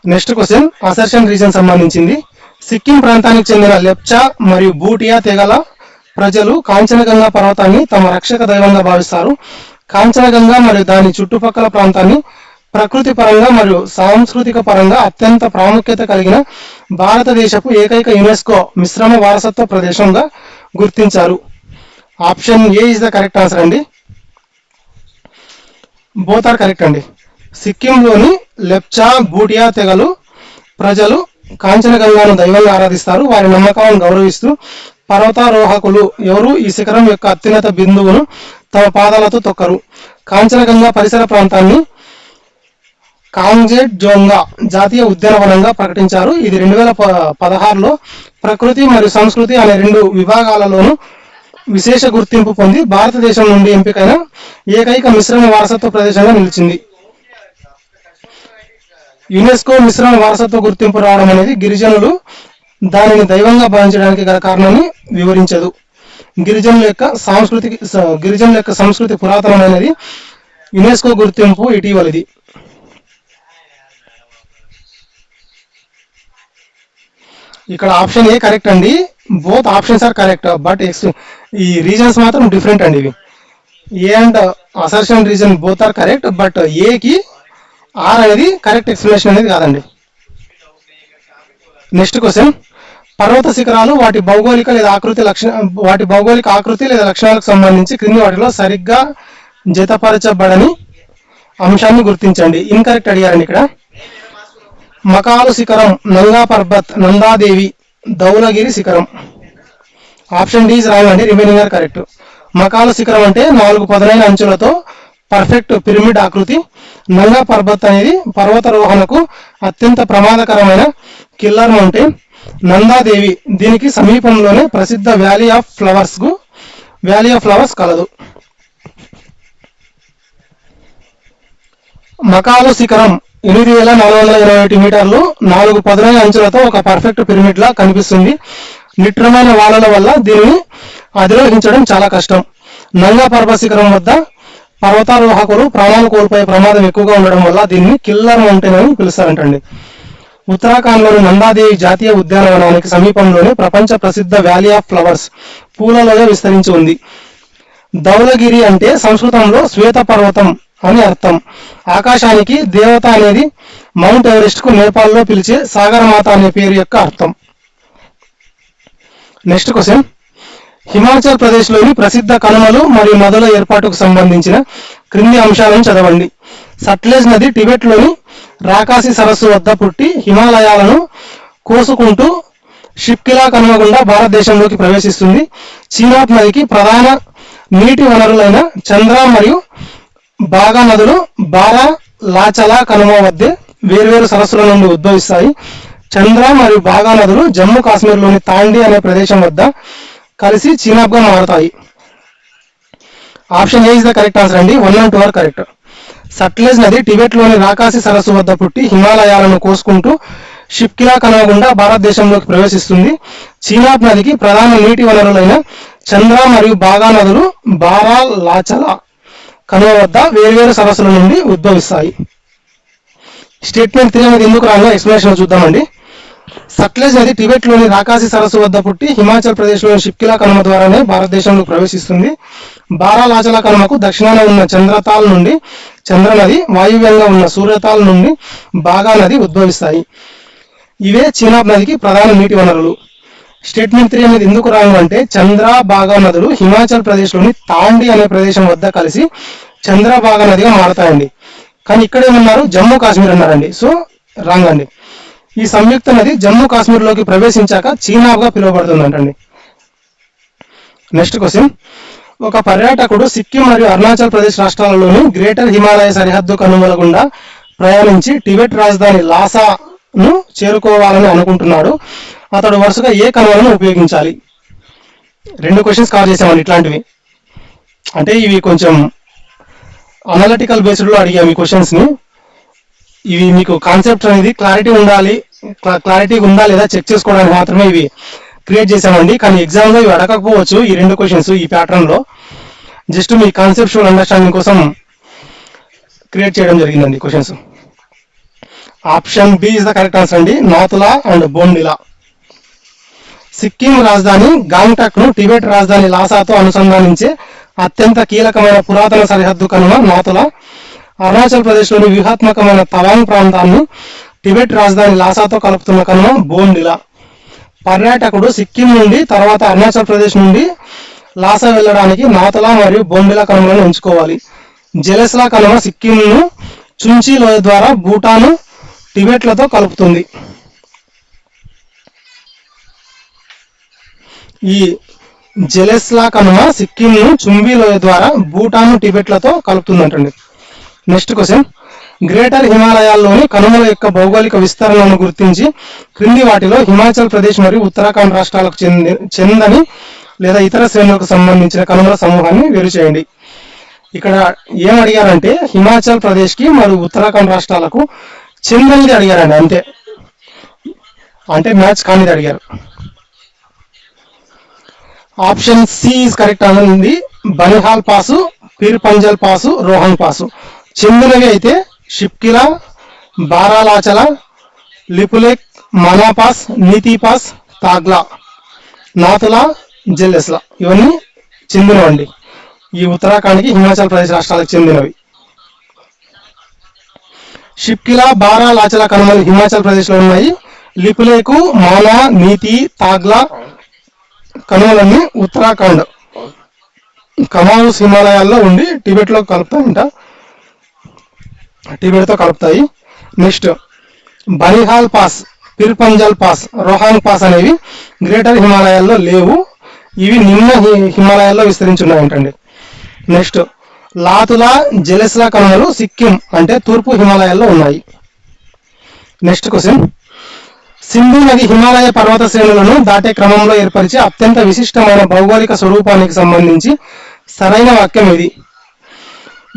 నెక్స్ట్ క్వశ్చన్ అసర్షన్ రీజన్ సంబంధించింది. సిక్కిం ప్రాంతానికి చెందిన లెప్చా మరియు బూటియా తెగల ప్రజలు కాంచనగంగా పర్వతాన్ని తమ రక్షక దైవంగా భావిస్తారు. కాంచనగంగా మరియు దాని చుట్టుపక్కల ప్రాంతాన్ని ప్రకృతి పరంగా మరియు సాంస్కృతిక పరంగా అత్యంత ప్రాముఖ్యత కలిగిన భారతదేశపు ఏకైక యునెస్కో మిశ్రమ వారసత్వ ప్రదేశంగా గుర్తించారు. Option A is the correct answer అండి. బోత్ ఆర్ కరెక్ట్ అండి. సిక్కింలోని లెప్చా బూటియా తెగలు ప్రజలు కాంచనగంగాను దైవంగా ఆరాధిస్తారు. వారి నమ్మకాలను గౌరవిస్తూ పర్వతారోహకులు ఎవరు ఈ శిఖరం యొక్క అత్యున్నత బిందువును తమ పాదాలతో తొక్కరు. కాంచనగంగా పరిసర ప్రాంతాన్ని కాంగ్జెట్ జోంగా జాతీయ ఉద్యానవనంగా ప్రకటించారు. ఇది 2016లో ప్రకృతి మరియు సంస్కృతి అనే రెండు విభాగాలలోనూ విశేష గుర్తింపు పొంది భారతదేశం నుండి ఎంపికైన ఏకైక మిశ్రమ వారసత్వ ప్రదేశంగా నిలిచింది. యునెస్కో మిశ్రమ వారసత్వ గుర్తింపు రావడం అనేది గిరిజనులు దానిని దైవంగా భావించడానికి గల కారణాన్ని వివరించదు. గిరిజనుల యొక్క సంస్కృతి పురాతనమైనది. యునెస్కో గుర్తింపు ఇటీవలిది. ఇక్కడ ఆప్షన్ ఏ కరెక్ట్ అండి. Both options are correct, but ఈ రీజన్స్ మాత్రం డిఫరెంట్ అండి. ఇవి A and assertion reason both are correct, but ఏకి ఆర్ అనేది కరెక్ట్ ఎక్స్ప్లెనేషన్ అనేది కాదండి. నెక్స్ట్ క్వశ్చన్ పర్వత శిఖరాలు వాటి భౌగోళిక ఆకృతి లేదా లక్షణాలకు సంబంధించి క్రింది వాటిలో సరిగ్గా జతపరచబడని అంశాన్ని గుర్తించండి. ఇన్కరెక్ట్ అడిగారండి ఇక్కడ. మకాలు శిఖరం, నంగా పర్వత్, నందాదేవి, ధౌలగిరి శిఖరం. ఆప్షన్ డి ఇస్ రాంగ్ అండి. Remaining are correct. మకాలు శిఖరం అంటే 4 పదునైన అంచులతో పర్ఫెక్ట్ పిరమిడ్ ఆకృతి. నంగా పర్వత్ అనేది పర్వతారోహణకు అత్యంత ప్రమాదకరమైన కిల్లర్ మౌంటైన్. నందాదేవి దీనికి సమీపంలోనే ప్రసిద్ధ వ్యాలీ ఆఫ్ ఫ్లవర్స్ కలదు. మకాలు శిఖరం 8421 మీటర్లు 4 పదునైన అంచులతో ఒక పర్ఫెక్ట్ పిరమిడ్ లా కనిపిస్తుంది. నిట్రమైన వాలల వల్ల దీనిని అధిరోహించడం చాలా కష్టం. నంగా పర్వత శిఖరం వద్ద పర్వతారోహకులు ప్రాణాలు కోల్పోయే ప్రమాదం ఎక్కువగా ఉండడం వల్ల దీన్ని కిల్లర్ మౌంటైన్ అని పిలుస్తారంటండి. ఉత్తరాఖండ్లోని నందాదేవి జాతీయ ఉద్యానవనానికి సమీపంలోనే ప్రపంచ ప్రసిద్ధ వ్యాలీ ఆఫ్ ఫ్లవర్స్ పూలలోయ విస్తరించి ఉంది. ధౌలగిరి అంటే సంస్కృతంలో శ్వేత పర్వతం అని అర్థం. ఆకాశానికి దేవత అనేది మౌంట్ ఎవరెస్ట్ కు నేపాల్లో పిలిచే సాగరమాత అనే పేరు యొక్క అర్థం. నెక్స్ట్ క్వశ్చన్ హిమాచల్ ప్రదేశ్ లోని ప్రసిద్ధ కనుమలు మరియు నదుల ఏర్పాటుకు సంబంధించిన క్రింది అంశాలను చదవండి. సట్లెజ్ నది టిబెట్ లోని రాకాసి సరస్సు వద్ద పుట్టి హిమాలయాలను కోసుకుంటూ షిప్కిలా కనుమ గుండా భారతదేశంలోకి ప్రవేశిస్తుంది. చీనాబ్ నదికి ప్రధాన నీటి వనరులైన చంద్ర మరియు బాగా నదులు బారా లాచలా కనుమ వద్ద వేర్వేరు సరస్సుల నుండి ఉద్భవిస్తాయి. చంద్ర మరియు బాగా నదులు జమ్మూ కాశ్మీర్లోని తాండి అనే ప్రదేశం వద్ద కలిసి చీనాబ్గా మారుతాయి. Option A is the correct answer అండి. 1 and 2 ఆర్ కరెక్ట్. సట్లెజ్ నది టిబెట్లోని రాకాసి సరస్సు వద్ద పుట్టి హిమాలయాలను కోసుకుంటూ షిప్కిలా కనుమ గుండా భారతదేశంలోకి ప్రవేశిస్తుంది. చీనాబ్ నదికి ప్రధాన నీటి వనరులైన చంద్ర మరియు బాగా నదులు బారా లాచలా కనుమ వద్ద వేర్వేరు సరస్సుల నుండి ఉద్భవిస్తాయి. స్టేట్మెంట్ 3 అనేది ఎందుకు రాగా ఎక్స్ప్లెనేషన్ చూద్దామండి. సట్లెజ్ నది టిబెట్లోని రాకాసి సరస్సు వద్ద పుట్టి హిమాచల్ ప్రదేశ్లోని షిప్కిలా కనుమ ద్వారానే భారతదేశంలో ప్రవేశిస్తుంది. బారా లాచలా కనుమకు దక్షిణాన ఉన్న చంద్ర నది, వాయువ్యంగా ఉన్న సూర్యతాల్ నుండి బాగా నది ఉద్భవిస్తాయి. ఇవే చీనాబ్ నదికి ప్రధాన నీటి వనరులు. స్టేట్మెంట్ 3 అనేది ఎందుకు రాంగ్ అంటే చంద్రభాగా నదులు హిమాచల్ ప్రదేశ్లోని తాండి అనే ప్రదేశం వద్ద కలిసి చంద్రభాగా నదిగా మారతాయండి. కానీ ఇక్కడ ఏమన్నారు, జమ్మూ కాశ్మీర్ అన్నారండి. సో రాంగ్ అండి. ఈ సంయుక్త నది జమ్మూ కాశ్మీర్లోకి ప్రవేశించాక చీనాబ్గా పిలువబడుతుందంటండి. నెక్స్ట్ క్వశ్చన్, ఒక పర్యాటకుడు సిక్కిం మరియు అరుణాచల్ ప్రదేశ్ రాష్ట్రాలలోని గ్రేటర్ హిమాలయ సరిహద్దు కనుమల గుండా ప్రయాణించి టిబెట్ రాజధాని లాసాను చేరుకోవాలని అనుకుంటున్నాడు. అతడు వరుసగా ఏ కనుమలను ఉపయోగించాలి? 2 క్వశ్చన్స్ కవర్ చేసామండి. ఇట్లాంటివి అంటే ఇవి కొంచెం అనలిటికల్ బేస్డ్ లో అడిగాము ఈ క్వశ్చన్స్ ని. ఇవి మీకు కాన్సెప్ట్ అనేది క్లారిటీ ఉందా లేదా చెక్ చేసుకోవడానికి మాత్రమే ఇవి క్రియేట్ చేసామండి. కానీ ఎగ్జామ్ లో ఇవి అడగకపోవచ్చు ఈ 2 క్వశ్చన్స్ ఈ ప్యాటర్న్ లో. జస్ట్ మీ కాన్సెప్చువల్ అండర్స్టాండింగ్ కోసం క్రియేట్ చేయడం జరిగిందండి questions. Option B is the correct answer అండి, నాతులా అండ్ బోండిలా. సిక్కిం రాజధాని గాంగ్టాక్ ను టిబెట్ రాజధాని లాసాతో అనుసంధానించే అత్యంత కీలకమైన పురాతన సరిహద్దు కనుమ నాతులా. అరుణాచల్ ప్రదేశ్ లోని వ్యూహాత్మకమైన తవాంగ్ ప్రాంతాన్ని టిబెట్ రాజధాని లాసాతో కలుపుతున్న కనుమ బోండిలా. పర్యాటకుడు సిక్కిం నుండి తర్వాత అరుణాచల్ ప్రదేశ్ నుండి లాసా వెళ్ళడానికి నాతులా మరియు బోండిలా కనుమలను ఎంచుకోవాలి. జెలెస్లా కనుమ సిక్కింను చుంచి లోయ ద్వారా భూటాను టిబెట్లతో కలుపుతుంది. ఈ జెలెస్లా కనుమ సిక్కింను చుంబి లోయ ద్వారా భూటాను టిబెట్లతో కలుపుతుందంటండి. నెక్స్ట్ క్వశ్చన్, గ్రేటర్ హిమాలయాల్లోని కనుమల యొక్క భౌగోళిక విస్తరణను గుర్తించి క్రింది వాటిలో హిమాచల్ ప్రదేశ్ మరియు ఉత్తరాఖండ్ రాష్ట్రాలకు చెందని లేదా ఇతర శ్రేణులకు సంబంధించిన కనుమల సమూహాన్ని వేరు చేయండి. ఇక్కడ ఏం అడిగారంటే హిమాచల్ ప్రదేశ్ కి మరియు ఉత్తరాఖండ్ రాష్ట్రాలకు చెందనిది అడిగారండి, అంతే. అంటే మ్యాచ్ కానిది అడిగారు. ఆప్షన్ సి ఇస్ కరెక్ట్ అనేది Banihal pass, peer Panjal pass, Rohtang pass. చెందినవి అయితే షిప్కిలా, బారాలాచల, లిపులేక్, మనా పాస్, నీతి పాస్, తాగ్లా, నాతులా, జెల్లెస్లా ఇవన్నీ చెందినవండి. ఈ ఉత్తరాఖండ్కి హిమాచల్ ప్రదేశ్ రాష్ట్రాలకు చెందినవి. షిప్కిలా, బారాలాచల కనుమలు హిమాచల్ ప్రదేశ్ లో ఉన్నాయి. లిపులేకు, మానా, నీతి, తాగ్లా కనుమలన్నీ ఉత్తరాఖండ్ కమావుస్ హిమాలయాల్లో ఉండి టిబెట్ లో కలుపుతాయంట, టిబెట్ తో కలుపుతాయి. Next Banihal pass, Pir Panjal pass, Rohtang pass అనేవి గ్రేటర్ హిమాలయాల్లో లేవు, ఇవి నిమ్న హిమాలయాల్లో విస్తరించున్నాయంటండి. నెక్స్ట్ లాతులా, జెలెస్లా కనుమలు సిక్కిం అంటే తూర్పు హిమాలయాల్లో ఉన్నాయి. నెక్స్ట్ క్వశ్చన్, సింధు నది హిమాలయ పర్వత శ్రేణులను దాటే క్రమంలో ఏర్పరిచే అత్యంత విశిష్టమైన భౌగోళిక స్వరూపానికి సంబంధించి సరైన వాక్యం ఇది.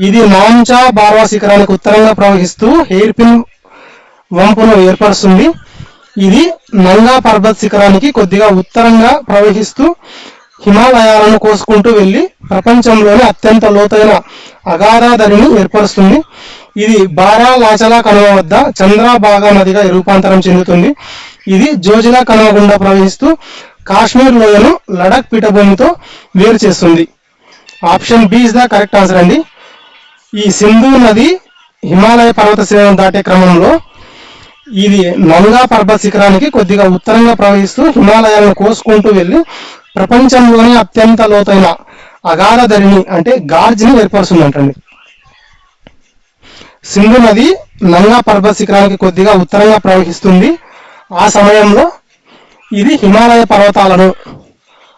ఇది నాంచా బార్వా శిఖరానికి ఉత్తరంగా ప్రవహిస్తూ హెయిర్ పిన్ వంపును ఏర్పరుస్తుంది. ఇది నంగా పర్వత్ శిఖరానికి కొద్దిగా ఉత్తరంగా ప్రవహిస్తూ హిమాలయాలను కోసుకుంటూ వెళ్లి ప్రపంచంలోని అత్యంత లోతైన అగాధాధరిని ఏర్పరుస్తుంది. ఇది బారాలాచలా కనుమ వద్ద చంద్రభాగా నదిగా రూపాంతరం చెందుతుంది. ఇది జోజిలా కనుమ గుండా ప్రవహిస్తూ కాశ్మీర్ లోయను లడక్ పీఠభూమితో వేరు చేస్తుంది. Option B is the correct answer అండి. ఈ సింధు నది హిమాలయ పర్వత శ్రేణులను దాటే క్రమంలో ఇది నంగా పర్వత శిఖరానికి కొద్దిగా ఉత్తరంగా ప్రవహిస్తూ హిమాలయాలను కోసుకుంటూ వెళ్లి ప్రపంచంలోని అత్యంత లోతైన అగాధధరిని అంటే గార్జ్ని ఏర్పరుస్తుందంటండి. సింధు నది నంగా పర్వత శిఖరానికి కొద్దిగా ఉత్తరంగా ప్రవహిస్తుంది. ఆ సమయంలో ఇది హిమాలయ పర్వతాలను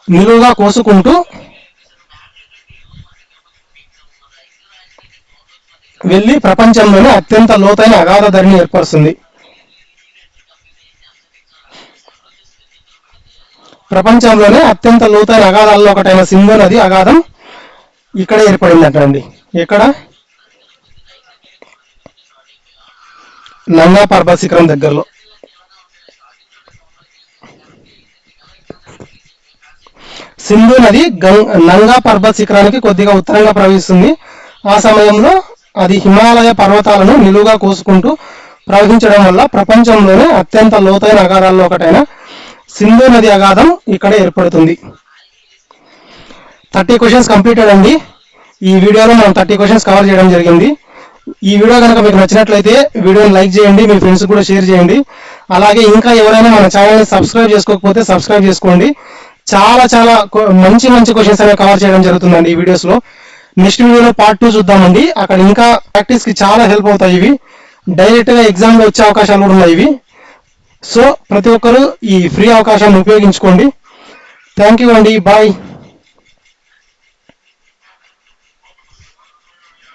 నిలువుగా కోసుకుంటూ వెళ్లి ప్రపంచంలోని అత్యంత లోతైన అగాధధరిని ఏర్పరుస్తుంది. ప్రపంచంలోనే అత్యంత లోతైన అగాధాల్లో ఒకటైన సింధు నది అగాధం ఇక్కడ ఏర్పడిందటండి. ఎక్కడ? నంగా పర్వత శిఖరం దగ్గరలో. సింధు నది నంగా పర్వత శిఖరానికి కొద్దిగా ఉత్తరంగా ప్రవహిస్తుంది. ఆ సమయంలో అది హిమాలయ పర్వతాలను నిలువుగా కోసుకుంటూ ప్రవహించడం వల్ల ప్రపంచంలోనే అత్యంత లోతైన అగాధాల్లో ఒకటైన సింధు నది అగాధం ఇక్కడ ఏర్పడుతుంది. 30 క్వశ్చన్స్ కంప్లీటెడ్ అండి. ఈ వీడియోలో మనం 30 క్వశ్చన్స్ కవర్ చేయడం జరిగింది. ఈ వీడియో కనుక మీకు నచ్చినట్లయితే వీడియోని లైక్ చేయండి, మీ ఫ్రెండ్స్ కూడా షేర్ చేయండి. అలాగే ఇంకా ఎవరైనా మన ఛానల్ని సబ్స్క్రైబ్ చేసుకోకపోతే సబ్స్క్రైబ్ చేసుకోండి. చాలా చాలా మంచి మంచి క్వశ్చన్స్ అనేవి కవర్ చేయడం జరుగుతుందండి ఈ వీడియోస్లో. నెక్స్ట్ వీడియోలో పార్ట్ 2 చూద్దామండి. అక్కడ ఇంకా ప్రాక్టీస్కి చాలా హెల్ప్ అవుతాయి ఇవి. డైరెక్ట్గా ఎగ్జామ్లో వచ్చే అవకాశాలు కూడా ఉన్నాయి ఇవి. సో ప్రతి ఒక్కరూ ఈ ఫ్రీ అవకాశాన్ని ఉపయోగించుకోండి. థ్యాంక్ యూ అండి. బాయ్.